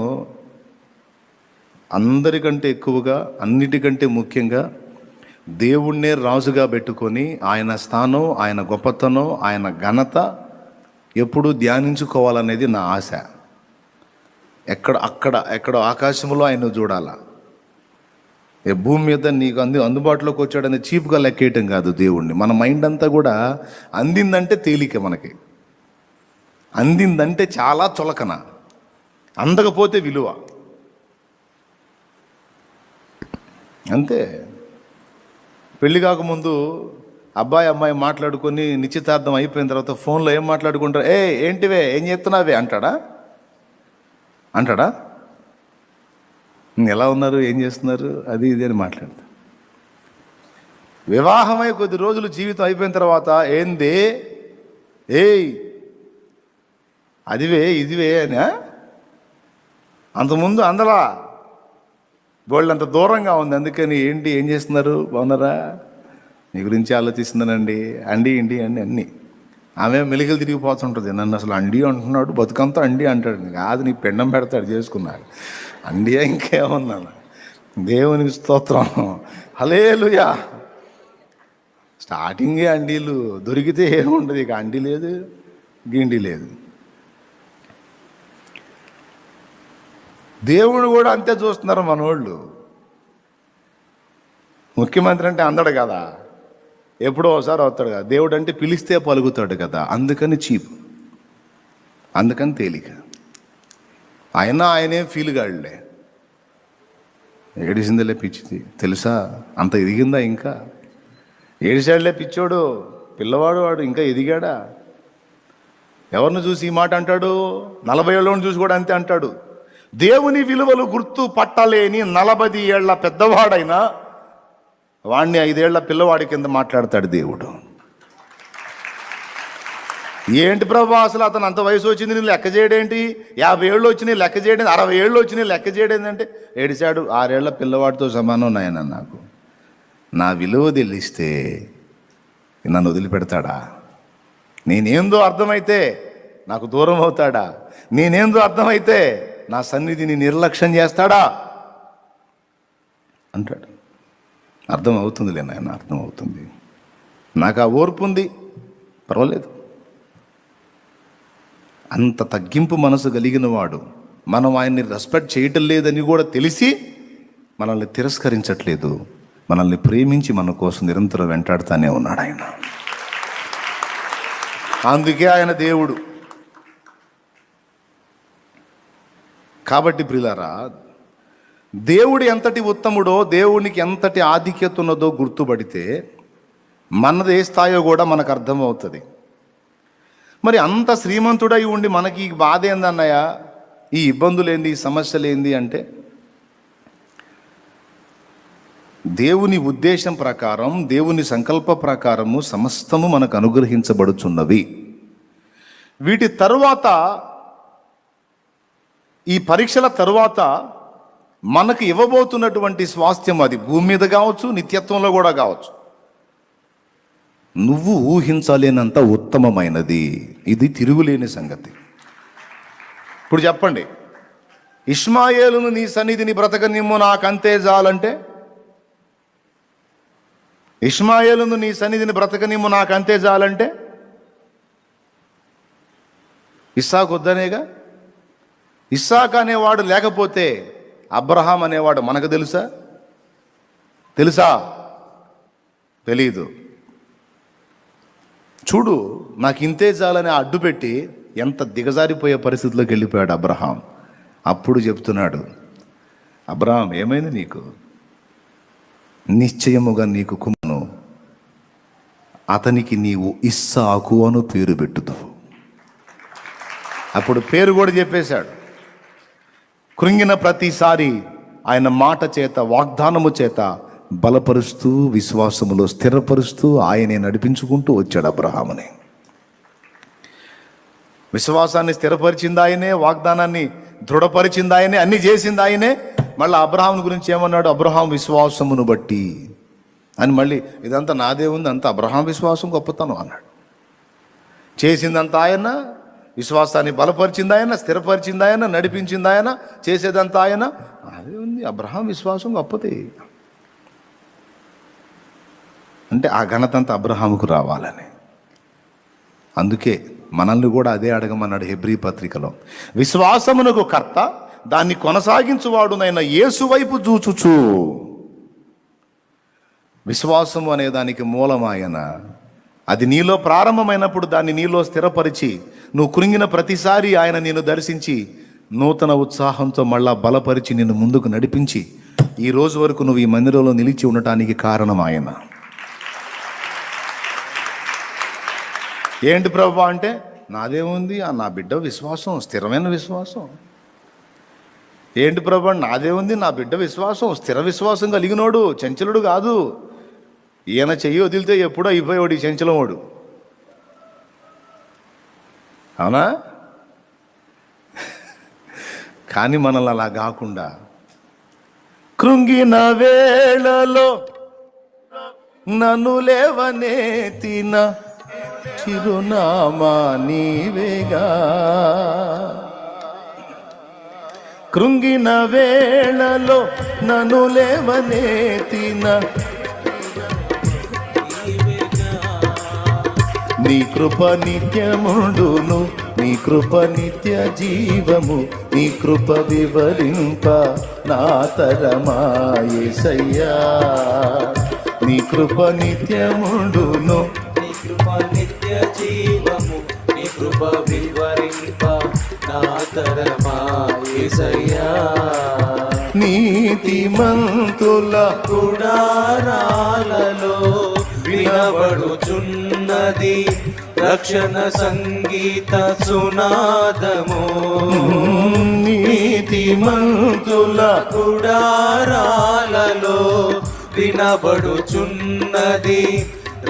అందరికంటే ఎక్కువగా, అన్నిటికంటే ముఖ్యంగా దేవుణ్ణే రాజుగా పెట్టుకొని ఆయన స్థానం, ఆయన గొప్పతనం, ఆయన ఘనత ఎప్పుడూ ధ్యానించుకోవాలనేది నా ఆశ. ఎక్కడ ఆకాశంలో ఆయన చూడాలా. భూమి మీద నీకు అందుబాటులోకి వచ్చాడని చీప్గా లెక్కేయటం కాదు దేవుణ్ణి. మన మైండ్ అంతా కూడా అందిందంటే తేలిక, మనకి అందిందంటే చాలా చులకన, అందకపోతే విలువ. అంతే. పెళ్లి కాకముందు అబ్బాయి అమ్మాయి మాట్లాడుకొని నిశ్చితార్థం అయిపోయిన తర్వాత ఫోన్లో ఏం మాట్లాడుకుంటారు? ఏంటివే, ఏం చేస్తున్నావే అంటాడా? ఎలా ఉన్నారు, ఏం చేస్తున్నారు, అది ఇది అని మాట్లాడతారు. వివాహమై కొద్ది రోజులు జీవితం అయిపోయిన తర్వాత ఏంది, అదివే ఇదివే అని. అంతకుముందు అందలా గోల్డ్ దూరంగా ఉంది. అందుకని ఏం చేస్తున్నారు, బాగున్నారా, మీ గురించి ఆలోచిస్తున్నానండి, అండి అన్నీ. ఆమె మెలికలు తిరిగిపోతుంటుంది. నన్ను అసలు అండి అంటున్నాడు, బతుకంతా అండి అంటాడు. కాదు, నీ పెండం పెడతాడు చేసుకున్నాడు. అండియా ఇంకేమన్నాను. దేవునికి స్తోత్రం, హల్లెలూయా. స్టార్టింగే అండీలు దొరికితే ఏముండదు, ఇక అండి లేదు గిండి లేదు. దేవుడు కూడా అంతే చూస్తున్నారు మనోళ్ళు. ముఖ్యమంత్రి అంటే అందడు కదా, ఎప్పుడో ఒకసారి అవుతాడు కదా. దేవుడు అంటే పిలిస్తే పలుకుతాడు కదా, అందుకని చీప్, అందుకని తేలిక. ఆయనే ఫీల్ కాడులే. ఏడిసిందిలే పిచ్చిది తెలుసా, అంత ఎదిగిందా ఇంకా? ఏడిసాడులే పిచ్చోడు, పిల్లవాడు వాడు ఇంకా ఎదిగాడా? ఎవరిని చూసి ఈ మాట అంటాడు? 40 ఏళ్ళని చూసి కూడా అంతే అంటాడు. దేవుని విలువలు గుర్తు పట్టలేని 40 ఏళ్ల పెద్దవాడైనా వాణ్ణి 5 ఏళ్ల పిల్లవాడి కింద మాట్లాడతాడు దేవుడు. ఏంటి ప్రభా, అసలు అతను అంత వయసు వచ్చింది నేను లెక్క చేయడేంటి, 50 ఏళ్ళు వచ్చినాయి లెక్క చేయడం, 60 ఏళ్ళు వచ్చినాయి లెక్క చేయడం అంటే, ఏడిచాడు 6 ఏళ్ల పిల్లవాడితో సమానం నాయన. నాకు నా విలువ తెలిస్తే నన్ను వదిలిపెడతాడా? నేనేందో అర్థమైతే నాకు దూరం అవుతాడా? నేనేందో అర్థమైతే నా సన్నిధిని నిర్లక్ష్యం చేస్తాడా అంటాడు. అర్థం అవుతుందిలే నాయన, అర్థం అవుతుంది, నాకు ఆ ఓర్పు ఉంది, పర్వాలేదు. అంత తగ్గింపు మనసు కలిగిన వాడు మనం ఆయన్ని రెస్పెక్ట్ చేయటం లేదని కూడా తెలిసి మనల్ని తిరస్కరించట్లేదు, మనల్ని ప్రేమించి మన కోసం నిరంతరం వెంటాడుతూనే ఉన్నాడు ఆయన. అందుకే ఆయన దేవుడు. కాబట్టి ప్రియులారా, దేవుడు ఎంతటి ఉత్తముడో, దేవునికి ఎంతటి ఆధిక్యత ఉన్నదో గుర్తుపడితే మనది ఏ స్థాయో కూడా మనకు అర్థమవుతుంది. మరి అంత శ్రీమంతుడై ఉండి మనకి ఈ బాధ ఏందన్నయ్య, ఈ ఇబ్బందులు ఏంది, ఈ సమస్యలు ఏంది అంటే, దేవుని ఉద్దేశం ప్రకారం, దేవుని సంకల్ప ప్రకారము సమస్తము మనకు అనుగ్రహించబడుచున్నవి. వీటి తరువాత, ఈ పరీక్షల తరువాత మనకు ఇవ్వబోతున్నటువంటి స్వాస్థ్యం, అది భూమి మీద కావచ్చు, నిత్యత్వంలో కూడా కావచ్చు, నువ్వు ఊహించలేనంత ఉత్తమమైనది. ఇది తిరుగులేని సంగతి. ఇప్పుడు చెప్పండి, ఇష్మాయేలును నీ సన్నిధిని బ్రతకనిమ్ము నాకంతే చాలంటే, ఇష్మాయేలును నీ సన్నిధిని బ్రతకనిమ్ము నాకంతే చాలంటే ఇస్సాకు వద్దనేగా. ఇస్సాకు అనేవాడు లేకపోతే అబ్రహాం అనేవాడు మనకు తెలుసా? తెలీదు. చూడు, నాకు ఇంతే చాలని అడ్డు పెట్టి ఎంత దిగజారిపోయే పరిస్థితిలోకి వెళ్ళిపోయాడు అబ్రహాం. అప్పుడు చెప్తున్నాడు, అబ్రహాం ఏమైంది నీకు? నిశ్చయముగా నీకు కుమారును, అతనికి నీవు ఇస్సాకు అను పేరు పెట్టుదువు. అప్పుడు పేరు కూడా చెప్పేశాడు. కృంగిన ప్రతిసారి ఆయన మాట చేత, వాగ్దానము చేత బలపరుస్తూ, విశ్వాసములో స్థిరపరుస్తూ ఆయనే నడిపించుకుంటూ వచ్చాడు అబ్రహాముని. విశ్వాసాన్ని స్థిరపరిచింది ఆయనే, వాగ్దానాన్ని దృఢపరిచింది ఆయనే, అన్ని చేసింది ఆయనే. మళ్ళీ అబ్రహాం గురించి ఏమన్నాడు? అబ్రహాం విశ్వాసమును బట్టి అని. మళ్ళీ ఇదంతా నాదే ఉంది, అంతా అబ్రహాం విశ్వాసం గొప్పతనం అన్నాడు. చేసిందంతా ఆయన, విశ్వాసాన్ని బలపరిచింది ఆయన, స్థిరపరిచింది ఆయన, నడిపించింది ఆయన, చేసేదంతా ఆయన. అదే ఉంది, అబ్రహాం విశ్వాసం గొప్పది అంటే ఆ ఘనత అంతా అబ్రహాముకు రావాలని. అందుకే మనల్ని కూడా అదే అడగమన్నాడు హెబ్రీ పత్రికలో. విశ్వాసమునకు కర్త, దాన్ని కొనసాగించువాడునైన యేసు వైపు చూచుచు. విశ్వాసము అనే దానికి మూలమాయన. అది నీలో ప్రారంభమైనప్పుడు దాన్ని నీలో స్థిరపరిచి, నువ్వు కృంగిన ప్రతిసారి ఆయన నిన్ను దర్శించి నూతన ఉత్సాహంతో మళ్ళా బలపరిచి నిన్ను ముందుకు నడిపించి ఈ రోజు వరకు నువ్వు ఈ మందిరంలో నిలిచి ఉండటానికి కారణం ఆయన. ఏంటి ప్రభు అంటే, నాదేముంది, నా బిడ్డ విశ్వాసం, స్థిరమైన విశ్వాసం. ఏంటి ప్రభు, నాదేముంది, నా బిడ్డ విశ్వాసం, స్థిర విశ్వాసం కలిగినోడు, చంచలుడు కాదు. ఈయన చెయ్యి వదిలితే ఎప్పుడో అయిపోయాడు ఈ చంచలవాడు. అవునా? కానీ మనల్ని అలా కాకుండా, కృంగిన వేళలో నన్ను లేవనెత్తిన చిరునామా నీవేగా, కృంగిన వేళలో నన్ను లేవనెత్తిన నీ కృప నిత్యముండును, నీ కృప నిత్య జీవము, నీ కృప వివరింప నా తరమా యేసయ్యా. నీ కృప నిత్యముండును, నీ కృప నిత్య జీవము, నీ కృప వివరింప నా తరమా యేసయ్యా. నీతిమంతుల గుడారాలలో వినబడుచున్నది రక్షణ సంగీత సునాదము. నీతిమంతుల గుడారాలలో వినబడుచున్నది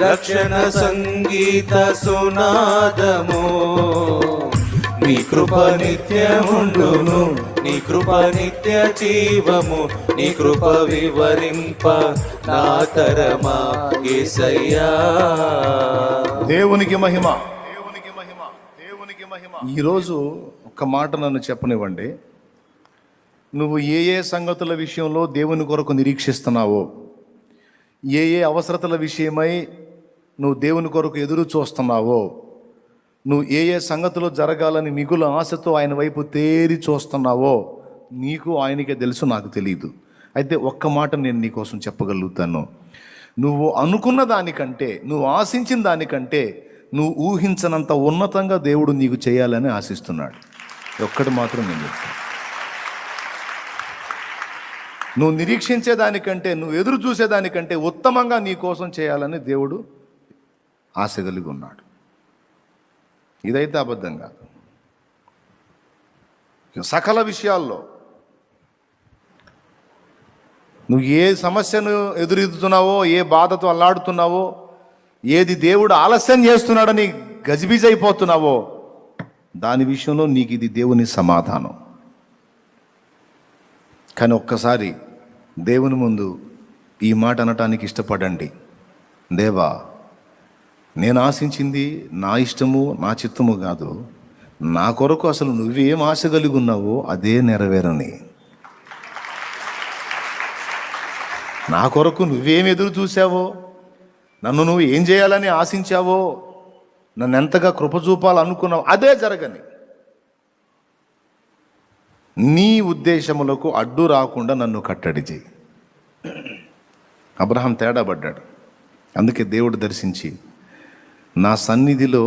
రక్షణ సంగీత సునాదము. నీ కృప నిత్యముండును, నీ కృప నిత్య జీవము, నీ కృప వివరింప నా తరమా యేసయ్యా. దేవునికి మహిమ, దేవునికి మహిమ, దేవునికి మహిమ. ఈరోజు ఒక్క మాట నన్ను చెప్పనివ్వండి. నువ్వు ఏ ఏ సంగతుల విషయంలో దేవుని కొరకు నిరీక్షిస్తున్నావో, ఏ ఏ అవసరతల విషయమై నువ్వు దేవుని కొరకు ఎదురు చూస్తున్నావో, నువ్వు ఏ ఏ సంగతులు జరగాలని మిగులు ఆశతో ఆయన వైపు తేరి చూస్తున్నావో, నీకు ఆయనకే తెలుసు, నాకు తెలియదు. అయితే ఒక్క మాట నేను నీకోసం చెప్పగలుగుతాను. నువ్వు అనుకున్న దానికంటే, నువ్వు ఆశించిన దానికంటే, నువ్వు ఊహించనంత ఉన్నతంగా దేవుడు నీకు చేయాలని ఆశిస్తున్నాడు. ఒక్కటి మాత్రం నేను చెప్తాను. నువ్వు నిరీక్షించే దానికంటే, నువ్వు ఎదురు చూసేదానికంటే ఉత్తమంగా నీ కోసం చేయాలని దేవుడు ఆశ కలిగి ఉన్నాడు. ఇదైతే అబద్ధం కాదు. సకల విషయాల్లో నువ్వు ఏ సమస్యను ఎదురెదుతున్నావో, ఏ బాధతో అల్లాడుతున్నావో, ఏది దేవుడు ఆలస్యం చేస్తున్నాడని గజిబిజి అయిపోతున్నావో, దాని విషయంలో నీకు ఇది దేవుని సమాధానం. కానీ ఒక్కసారి దేవుని ముందు ఈ మాట అనటానికి ఇష్టపడండి. దేవా, నేను ఆశించింది నా ఇష్టము నా చిత్తము కాదు, నా కొరకు అసలు నువ్వేం ఆశ కలిగి ఉన్నావో అదే నెరవేరని, నా కొరకు నువ్వేం ఎదురు చూసావో, నన్ను నువ్వు ఏం చేయాలని ఆశించావో, నన్ను ఎంతగా కృప చూపాలనుకున్నావు అదే జరగని. నీ ఉద్దేశములకు అడ్డు రాకుండా నన్ను కట్టడి చేయి. అబ్రహాం తేడా పడ్డాడు. అందుకే దేవుడు దర్శించి, నా సన్నిధిలో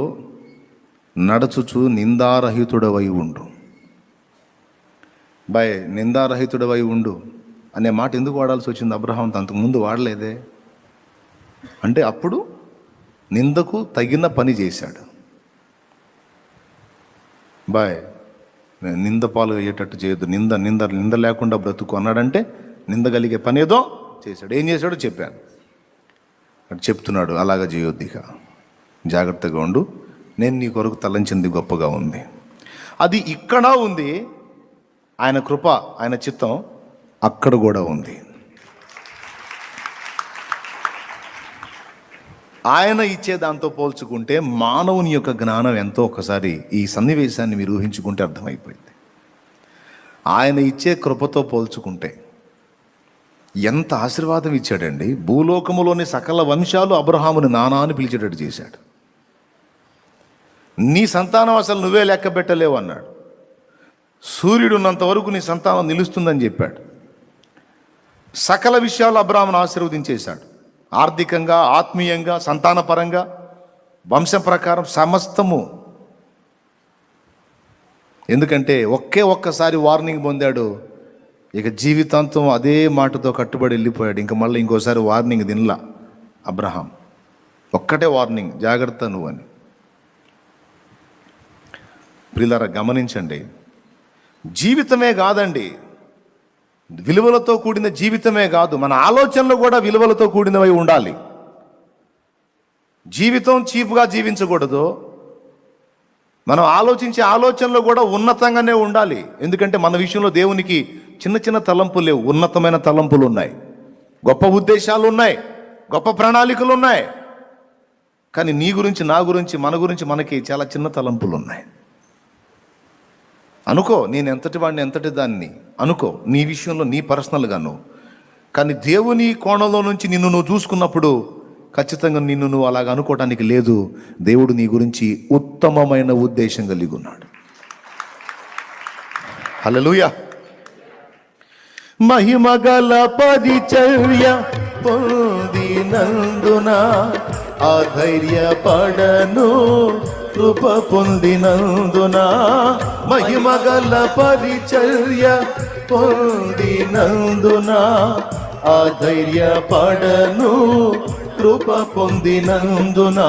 నడచుచు నిందారహితుడవై ఉండు. నిందారహితుడవై ఉండు అనే మాట ఎందుకు వాడాల్సి వచ్చింది? అబ్రహాం అంతకుముందు వాడలేదే. అంటే అప్పుడు నిందకు తగిన పని చేశాడు. నింద పాలు అయ్యేటట్టు చేయొద్దు, నింద నింద నింద లేకుండా బ్రతుకు అన్నాడంటే నింద కలిగే పని ఏదో చేశాడు. ఏం చేశాడో చెప్పాను, అటు చెప్తున్నాడు. అలాగా చేయొద్దు, ఇక జాగ్రత్తగా ఉండు, నేను నీ కొరకు తలంచింది గొప్పగా ఉంది. అది ఇక్కడ ఉంది, ఆయన కృప ఆయన చిత్తం అక్కడ కూడా ఉంది. ఆయన ఇచ్చే దాంతో పోల్చుకుంటే మానవుని యొక్క జ్ఞానం ఎంతో ఒకసారి ఈ సన్నివేశాన్ని మీరు ఊహించుకుంటే అర్థమైపోయింది. ఆయన ఇచ్చే కృపతో పోల్చుకుంటే ఎంత ఆశీర్వాదం ఇచ్చాడండి. భూలోకములోని సకల వంశాలు అబ్రహాముని నానా అని పిలిచేటట్టు చేశాడు. నీ సంతానం అసలు నువ్వే లెక్క పెట్టలేవు అన్నాడు. సూర్యుడు ఉన్నంత వరకు నీ సంతానం నిలుస్తుందని చెప్పాడు. సకల విషయాలు అబ్రహామును ఆశీర్వదించేశాడు. ఆర్థికంగా, ఆత్మీయంగా, సంతానపరంగా, వంశం ప్రకారం సమస్తము. ఎందుకంటే ఒక్కసారి వార్నింగ్ పొందాడు, ఇక జీవితాంతం అదే మాటతో కట్టుబడి వెళ్ళిపోయాడు. ఇంకా మళ్ళీ ఇంకోసారి వార్నింగ్ తినలా అబ్రహాం. ఒక్కటే వార్నింగ్, జాగ్రత్త నువ్వు అని. ప్రియులారా గమనించండి, జీవితమే కాదండి, విలువలతో కూడిన జీవితమే కాదు, మన ఆలోచనలు కూడా విలువలతో కూడినవై ఉండాలి. జీవితం చీపుగా జీవించకూడదు. మనం ఆలోచించే ఆలోచనలు కూడా ఉన్నతంగానే ఉండాలి. ఎందుకంటే మన విషయంలో దేవునికి చిన్న చిన్న తలంపులు లేవు, ఉన్నతమైన తలంపులు ఉన్నాయి, గొప్ప ఉద్దేశాలు ఉన్నాయి, గొప్ప ప్రణాళికలు ఉన్నాయి. కానీ నీ గురించి, నా గురించి, మన గురించి మనకి చాలా చిన్న తలంపులు ఉన్నాయి. అనుకో నేను ఎంతటి వాడిని, ఎంతటి దాన్ని అనుకో, నీ విషయంలో, నీ పర్సనల్గాను. కానీ దేవుని కోణంలో నుంచి నిన్ను నువ్వు చూసుకున్నప్పుడు ఖచ్చితంగా నిన్ను నువ్వు అలాగ అనుకోవటానికి లేదు. దేవుడు నీ గురించి ఉత్తమమైన ఉద్దేశం కలిగి ఉన్నాడు. హల్లెలూయా. మహిమగల పరిచర్య పొందినందున ఆధైర్యపడను, కృప పొందినందున. మహిమగల పరిచర్య పొందినందున ఆధైర్యపడను, కృప పొందినందున.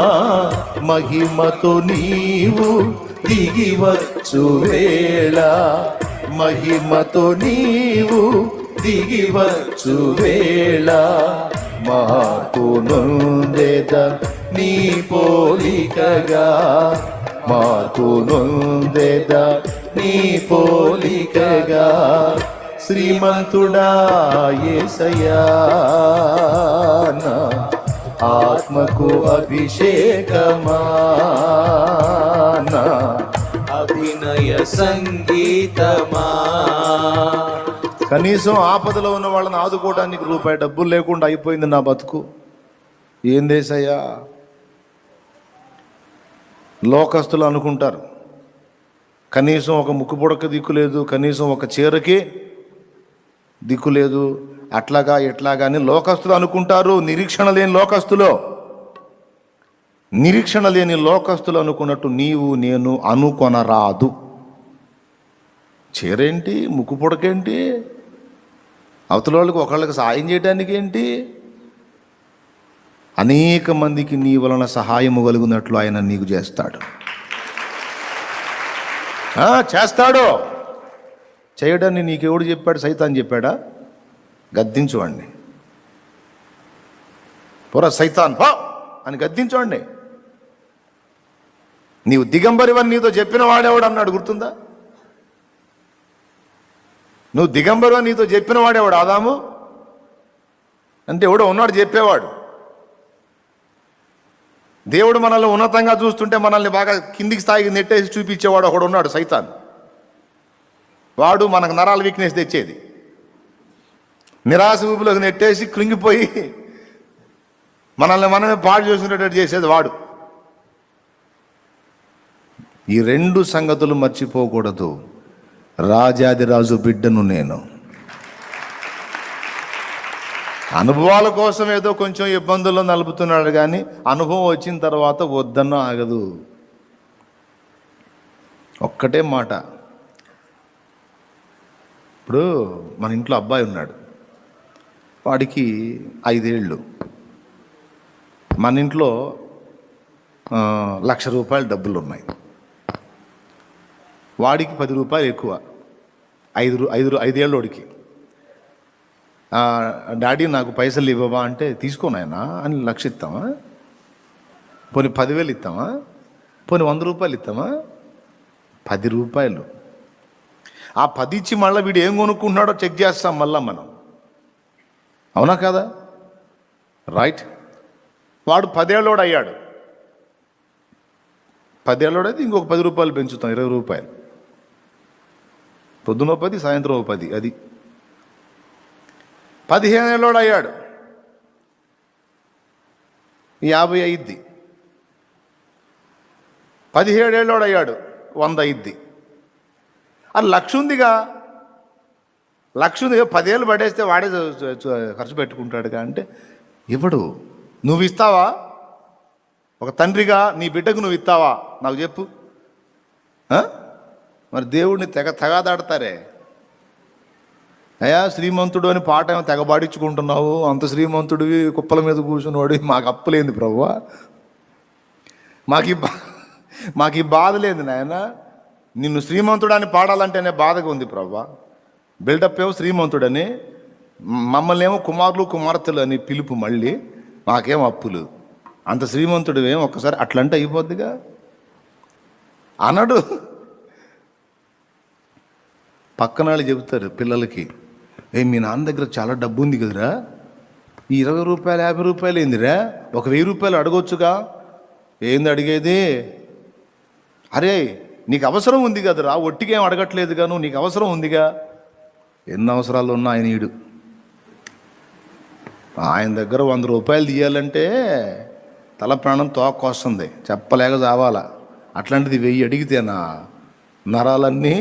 మహిమతో నీవు దిగివచ్చు వేళ, మహిమతో నీవు దిగివచ్చు వేళ. మార్పు నొందెద నీ పోలికగా, మార్పు నొందెద నీ పోలికగా. శ్రీమంతుడా యేసయ్యా, నా ఆత్మకు అభిషేకమా, నా అభినయ సంగీతమా. కనీసం ఆపదలో ఉన్న వాళ్ళని ఆదుకోవడానికి రూపాయి డబ్బులు లేకుండా అయిపోయింది నా బతుకు. ఏం దేశయ్యా? లోకస్తులు అనుకుంటారు కనీసం ఒక ముక్కు పొడక దిక్కు లేదు, కనీసం ఒక చీరకి దిక్కు లేదు, అట్లాగా ఎట్లాగా అని లోకస్తులు అనుకుంటారు. నిరీక్షణ లేని లోకస్తులు, నిరీక్షణ లేని లోకస్తులు అనుకున్నట్టు నీవు నేను అనుకొనరాదు. చీరేంటి, ముక్కు పొడకేంటి, అవతల వాళ్ళకి ఒకళ్ళకి సాయం చేయడానికి ఏంటి? అనేక మందికి నీ వలన సహాయము కలుగునట్లు ఆయన నీకు చేస్తాడు. చేస్తాడు. చేయడాన్ని నీకెవడు చెప్పాడు? సైతాన్ చెప్పాడా? గద్దించువాడిని, పొర సైతాన్ పో అని గద్దించువాడిని. నీవు దిగంబరివని నీతో చెప్పిన వాడేవాడు అన్నాడు, గుర్తుందా? నువ్వు దిగంబరివని నీతో చెప్పిన వాడేవాడు ఆదాము అంటే ఎవడో ఉన్నాడు చెప్పేవాడు. దేవుడు మనల్ని ఉన్నతంగా చూస్తుంటే మనల్ని బాగా కిందికి స్థాయికి నెట్టేసి చూపించేవాడు ఒకడు ఉన్నాడు, సైతాన్. వాడు మనకు నరాల వీక్నెస్ తెచ్చేది, నిరాశ ఊపిలోకి నెట్టేసి కృంగిపోయి మనల్ని మనమే పాడు చేసుకునేటట్టు చేసేది వాడు. ఈ రెండు సంగతులు మర్చిపోకూడదు. రాజాదిరాజు బిడ్డను నేను. అనుభవాల కోసం ఏదో కొంచెం ఇబ్బందుల్లో నలుపుతున్నాడు, కానీ అనుభవం వచ్చిన తర్వాత వద్దన్న ఆగదు. ఒక్కటే మాట. ఇప్పుడు మన ఇంట్లో అబ్బాయి ఉన్నాడు, వాడికి 5 ఏళ్ళు. మన ఇంట్లో 1,00,000 రూపాయలు డబ్బులు ఉన్నాయి, వాడికి 10 రూపాయలు ఎక్కువ. 5 ఏళ్ళోడికి డాడీ నాకు పైసలు ఇవ్వవా అంటే తీసుకోనాయనా అని 1,00,000 ఇస్తామా? పోనీ 10,000 ఇస్తామా? పోనీ 100 రూపాయలు ఇస్తామా? 10 రూపాయలు. ఆ 10 ఇచ్చి మళ్ళీ వీడు ఏం కొనుక్కుంటున్నాడో చెక్ చేస్తాం మళ్ళా మనం, అవునా కదా? రైట్. వాడు 10 ఏళ్ళోడు అయ్యాడు. 10 ఏళ్ళోడైతే ఇంకొక 10 రూపాయలు పెంచుతాం, 20 రూపాయలు. పొద్దున 10, సాయంత్రం 10. అది 15 ఏళ్ళోడు అయ్యాడు, 50 అయ్యిద్ది. 17 ఏళ్ళోడు అయ్యాడు, 100 అయ్యిద్ది. అది 1,00,000 ఉందిగా, 1,00,000 ఉందిగా, 10 ఏళ్ళు పడేస్తే వాడే ఖర్చు పెట్టుకుంటాడుగా అంటే ఇవ్వడు. నువ్వు ఇస్తావా? ఒక తండ్రిగా నీ బిడ్డకు నువ్వు ఇస్తావా? నాకు చెప్పు. మరి దేవుడిని తగాదాడతారే. అయ్యా శ్రీమంతుడు అని పాట ఏమో తెగబాడించుకుంటున్నావు, అంత శ్రీమంతుడివి కుప్పల మీద కూర్చున్నవాడు, మాకు అప్పులేంది ప్రభువా, మాకు ఈ బాధ లేదు నాయన. నిన్ను శ్రీమంతుడు అని పాడాలంటేనే బాధగా ఉంది ప్రభువా. బిల్డప్ ఏమో శ్రీమంతుడని, మమ్మల్ని ఏమో కుమారులు కుమార్తెలు అని పిలుపు, మళ్ళీ మాకేమో అప్పులు. అంత శ్రీమంతుడు ఏమో ఒక్కసారి అట్లంటే అయిపోద్దిగా అన్నాడు. పక్కన వాళ్ళు చెబుతారు పిల్లలకి, మీ నాన్న దగ్గర చాలా డబ్బు ఉంది కదరా, ఈ 20 రూపాయలు 50 రూపాయలు ఏందిరా, ఒక 1000 రూపాయలు అడగొచ్చుగా. ఏంది అడిగేది? అరే నీకు అవసరం ఉంది కదరా, ఒట్టిగా ఏం అడగట్లేదుగా, నువ్వు నీకు అవసరం ఉందిగా. ఎన్ని అవసరాలు ఉన్నా ఆయన ఈడు. ఆయన దగ్గర 100 రూపాయలు తీయాలంటే తల ప్రాణం తోక్కొస్తుంది, చెప్పలేక చావాలా. అట్లాంటిది 1000 అడిగితేనా నరాలన్నీ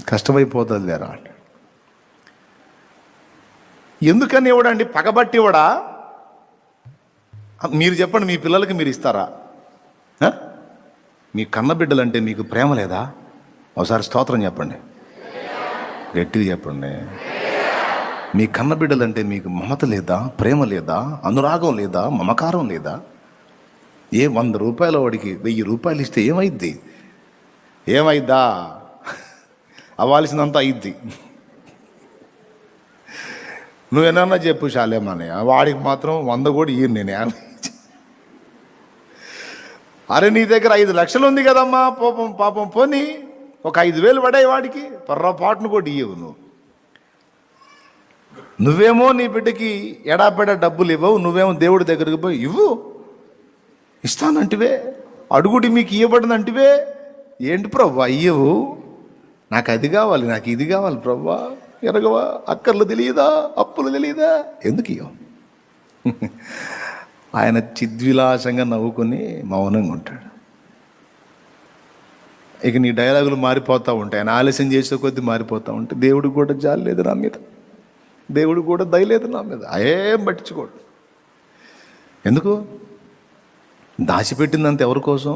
కష్టమైపోతుంది లేరా. ఎందుకని ఇవ్వడండి? పగబట్టి ఇవ్వడా? మీరు చెప్పండి, మీ పిల్లలకి మీరు ఇస్తారా? మీ కన్నబిడ్డలంటే మీకు ప్రేమ లేదా? ఒకసారి స్తోత్రం చెప్పండి, గట్టిగా చెప్పండి. మీ కన్నబిడ్డలంటే మీకు మమత లేదా, ప్రేమ లేదా, అనురాగం లేదా, మమకారం లేదా? 100 రూపాయల వాడికి 1000 రూపాయలు ఇస్తే ఏమైద్దా? అవ్వాల్సినంత అయిద్ది. నువ్వేనన్నా చెప్పు శాలేమని, వాడికి మాత్రం 100 కూడా ఇయ్యను నేను. 50. అరే నీ దగ్గర 5 లక్షలు ఉంది కదమ్మా, పాపం పోనీ ఒక 5,000 పడాయి వాడికి, పొర్రపాటును కూడా ఇయ్యవు. నువ్వేమో నీ బిడ్డకి ఎడాపెడా డబ్బులు ఇవ్వవు, నువ్వేమో దేవుడి దగ్గరికి పోయి ఇవ్వు, ఇస్తానంటివే, అడుగుడి మీకు ఇవ్వబడినంటివే. ఏంటి ప్రభా ఇయ్యవు? నాకు అది కావాలి, నాకు ఇది కావాలి ప్రభా, ఎరగవా? అక్కర్లు తెలియదా, అప్పులు తెలియదా? ఎందుకు ఇవ్వవు? ఆయన చిద్విలాసంగా నవ్వుకొని మౌనంగా ఉంటాడు. ఇక నీ డైలాగులు మారిపోతూ ఉంటాయి, ఆయన ఆలస్యం చేసే కొద్దీ మారిపోతూ ఉంటాయి. దేవుడికి కూడా జాలి లేదు నా మీద, దేవుడికి కూడా దయలేదు నా మీద, ఏం పట్టించుకోడు. ఎందుకు? దాచిపెట్టిందంత ఎవరి కోసం?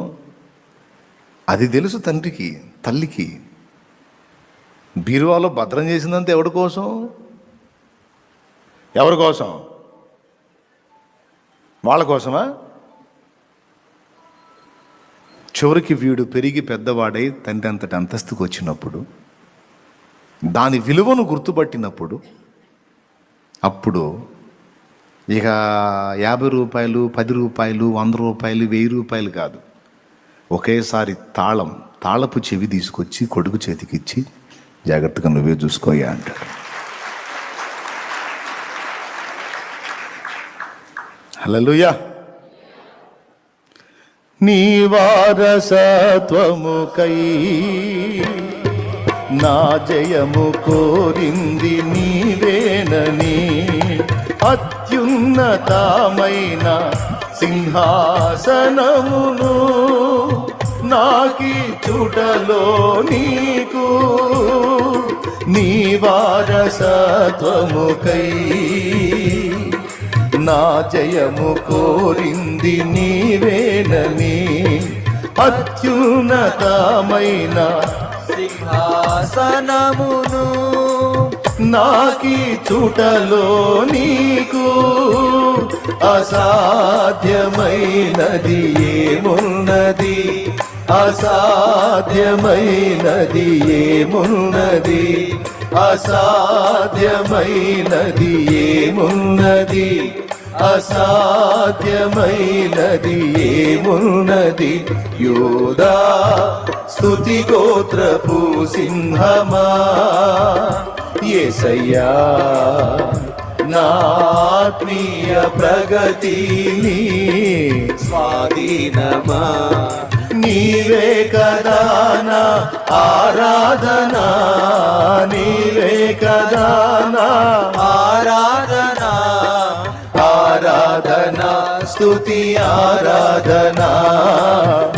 అది తెలుసు తండ్రికి, తల్లికి. బీరువాలో భద్రం చేసిందంత ఎవరి కోసం? ఎవరి కోసం? వాళ్ళ కోసమా? చివరికి వీడు పెరిగి పెద్దవాడై తండ్రి అంతటి అంతస్తుకు వచ్చినప్పుడు, దాని విలువను గుర్తుపట్టినప్పుడు, అప్పుడు ఇక 50 రూపాయలు, 10 రూపాయలు, 100 రూపాయలు, 1000 రూపాయలు కాదు, ఒకేసారి తాళపు చెవి తీసుకొచ్చి కొడుకు చేతికిచ్చి, జాగ్రత్తగా నువ్వే చూసుకోయా అంటాడు. హల్లెలూయా. నీ వారసత్వముకై నా జయము కోరింది నీవేనని, అత్యున్నతమైన సింహాసనమును నాకి చుటలో నీకు, నీ వారసత్వముకై నా జయము కోరింది నీవేనని, అత్యున్నతమైన సింహాసనమును నాకి చుటలో నీకు, అసాధ్యమైనది ఏమున్నది, అసాధ్యమైనది ఏమున్నది, అసాధ్యమైనది ఏమున్నది, అసాధ్యమైనది ఏమున్నది. యోదా స్తుతి గోత్రపు సింహమా, యేసయ్యా నా ఆత్మీయ ప్రగతిని స్వాధీనమా, నీవే కదా నా ఆరాధనా, నీవే కదా నా ఆరాధనా, ఆరాధనా స్తుతి ఆరాధనా,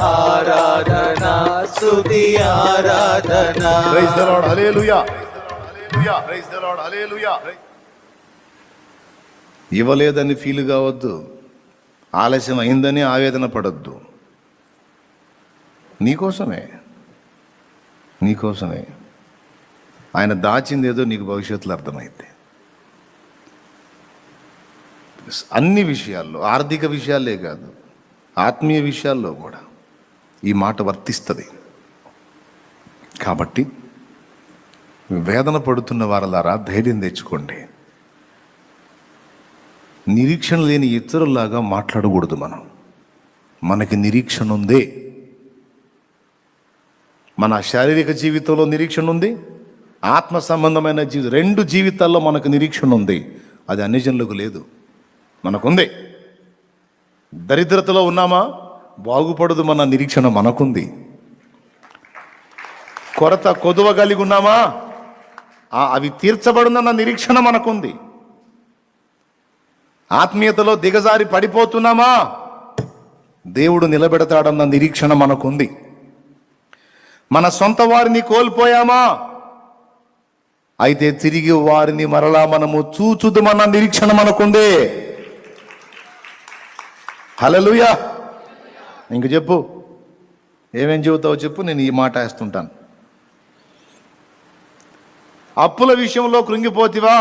ఆరాధనా స్తుతి ఆరాధనా. Praise the Lord, hallelujah, praise the Lord, hallelujah. ఇవ్వలేదని ఫీల్ కావద్దు, ఆలస్యం అయిందని ఆవేదన పడద్దు. నీకోసమే నీకోసమే. ఆయన దాచింది ఏదో నీకు భవిష్యత్తులో అర్థమైంది. అన్ని విషయాల్లో, ఆర్థిక విషయాలే కాదు, ఆత్మీయ విషయాల్లో కూడా ఈ మాట వర్తిస్తుంది. కాబట్టి వేదన పడుతున్న వారలారా ధైర్యం తెచ్చుకోండి. నిరీక్షణ లేని ఇతరులాగా మాట్లాడకూడదు. మనకి నిరీక్షణ ఉంది. మన శారీరక జీవితంలో నిరీక్షణ ఉంది, ఆత్మ సంబంధమైన రెండు జీవితాల్లో మనకు నిరీక్షణ ఉంది. అది అన్ని జనులకు లేదు, మనకుంది. దరిద్రతలో ఉన్నామా, బాగుపడదు మన నిరీక్షణ మనకుంది. కొరత కొదువ కలిగి ఉన్నామా, అవి తీర్చబడునన్న నిరీక్షణ మనకుంది. ఆత్మీయతలో దిగజారి పడిపోతున్నామా, దేవుడు నిలబెడతాడన్న నిరీక్షణ మనకుంది. మన సొంత వారిని కోల్పోయామా, అయితే తిరిగి వారిని మరలా మనము చూచుదుమన్న నిరీక్షణ మనకుంది. హల్లెలూయా. ఇంక చెప్పు, ఏమేం చెబుతావో చెప్పు, నేను ఈ మాట వేస్తుంటాను. అప్పుల విషయంలో కృంగిపోతివా,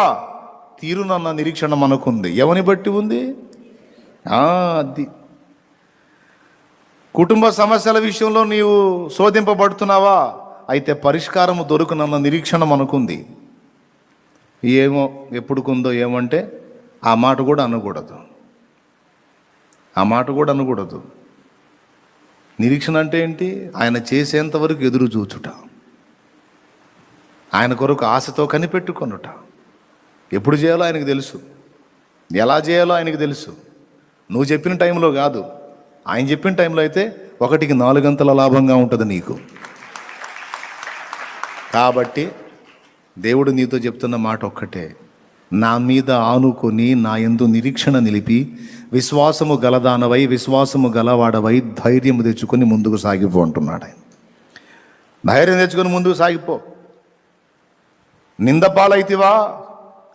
తీరునన్న నిరీక్షణ మనకుంది. ఎవని బట్టి ఉంది? అది. కుటుంబ సమస్యల విషయంలో నీవు శోధింపబడుతున్నావా, అయితే పరిష్కారము దొరుకునన్న నిరీక్షణ మనకుంది. ఏమో ఎప్పుడుకుందో ఏమంటే ఆ మాట కూడా అనకూడదు, ఆ మాట కూడా అనకూడదు. నిరీక్షణ అంటే ఏంటి? ఆయన చేసేంతవరకు ఎదురు చూచుట, ఆయన కొరకు ఆశతో కనిపెట్టుకొనుట. ఎప్పుడు చేయాలో ఆయనకు తెలుసు, ఎలా చేయాలో ఆయనకు తెలుసు. నువ్వు చెప్పిన టైంలో కాదు, ఆయన చెప్పిన టైంలో అయితే 1కి 4 గంటల లాభంగా ఉంటుంది నీకు. కాబట్టి దేవుడు నీతో చెప్తున్న మాట ఒక్కటే, నా మీద ఆనుకొని నా యందు నిరీక్షణ నిలిపి విశ్వాసము గలదానవై విశ్వాసము గలవాడవై ధైర్యం తెచ్చుకొని ముందుకు సాగిపో అంటున్నాడు ఆయన. ధైర్యం తెచ్చుకొని ముందుకు సాగిపో. నిందపాలైతివా,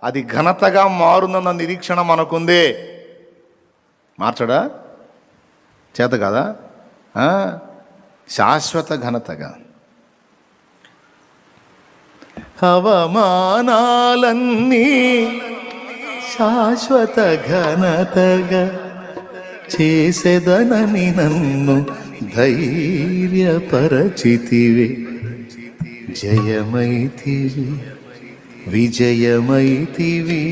అది ఘనతగా మారునన్న నిరీక్షణ మనకుందే. మార్చడా? చేత కదా? శాశ్వత ఘనతగా. అవమానాలన్నీ శాశ్వత ఘనతగా చేసేదనని నన్ను ధైర్యపరచితివే. జయమైతివి, విజయమైతివి,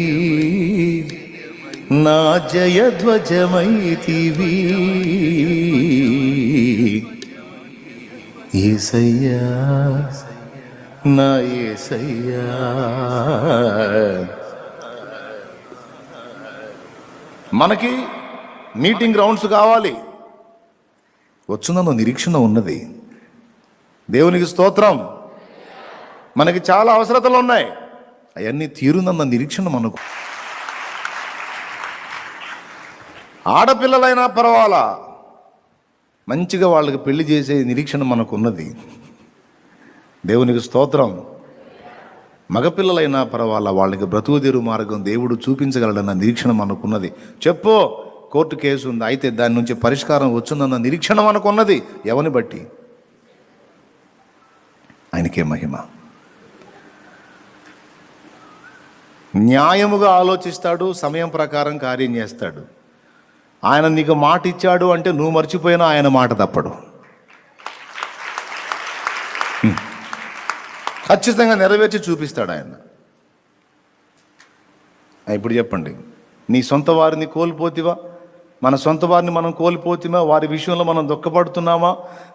నా జయధ్వజమైతివి. యేసయ్యా, నా యేసయ్యా. మనకి మీటింగ్ గ్రౌండ్స్ కావాలి, వచ్చునన్న నిరీక్షణ ఉన్నది. దేవునికి స్తోత్రం. మనకి చాలా అవసరతలు ఉన్నాయి, అవన్నీ తీరునన్న నిరీక్షణ మనకు. ఆడపిల్లలైనా పర్వాలా, మంచిగా వాళ్ళకి పెళ్లి చేసే నిరీక్షణ మనకు ఉన్నది. దేవునికి స్తోత్రం. మగపిల్లలైనా పర్వాలా, వాళ్ళకి బ్రతుకుదెరు మార్గం దేవుడు చూపించగలడన్న నిరీక్షణ మనకున్నది. చెప్పు, కోర్టు కేసు ఉంది, అయితే దాని నుంచి పరిష్కారం వచ్చునన్న నిరీక్షణ మనకున్నది. ఎవరిని బట్టి? ఆయనకే మహిమ. న్యాయముగా ఆలోచిస్తాడు, సమయం ప్రకారం కార్యం చేస్తాడు. ఆయన నీకు మాట ఇచ్చాడు అంటే నువ్వు మర్చిపోయినా ఆయన మాట తప్పడు, ఖచ్చితంగా నెరవేర్చి చూపిస్తాడు ఆయన. ఇప్పుడు చెప్పండి, నీ సొంత వారిని కోల్పోతివా? మన సొంత వారిని మనం కోల్పోతిమా? వారి విషయంలో మనం దుఃఖపడుతున్నామా,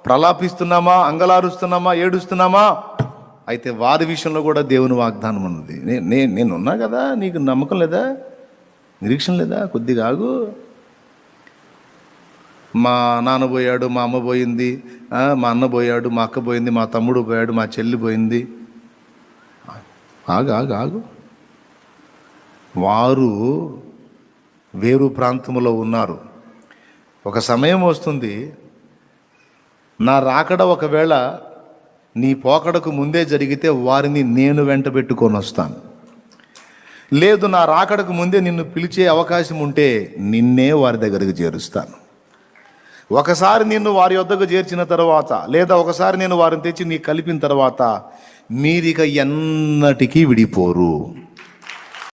ప్రలాపిస్తున్నామా, అంగలారుస్తున్నామా, ఏడుస్తున్నామా? అయితే వారి విషయంలో కూడా దేవుని వాగ్దానం ఉన్నది. నేనున్నా కదా, నీకు నమ్మకం లేదా, నిరీక్షణ లేదా? కొద్దిగా ఆగు. మా నాన్న పోయాడు, మా అమ్మ పోయింది, మా అన్న పోయాడు, మా అక్క పోయింది, మా తమ్ముడు పోయాడు, మా చెల్లి పోయింది. ఆగు ఆగు ఆగు. వారు వేరు ప్రాంతంలో ఉన్నారు. ఒక సమయం వస్తుంది, నా రాకడ ఒకవేళ నీ పోకడకు ముందే జరిగితే వారిని నేను వెంట పెట్టుకొని వస్తాను. లేదు, నా రాకడకు ముందే నిన్ను పిలిచే అవకాశం ఉంటే నిన్నే వారి దగ్గరికి చేరుస్తాను. ఒకసారి నిన్ను వారి వద్దకు చేర్చిన తర్వాత, లేదా ఒకసారి నేను వారిని తెచ్చి నీకు కలిపిన తర్వాత మీరిక ఎన్నటికీ విడిపోరు.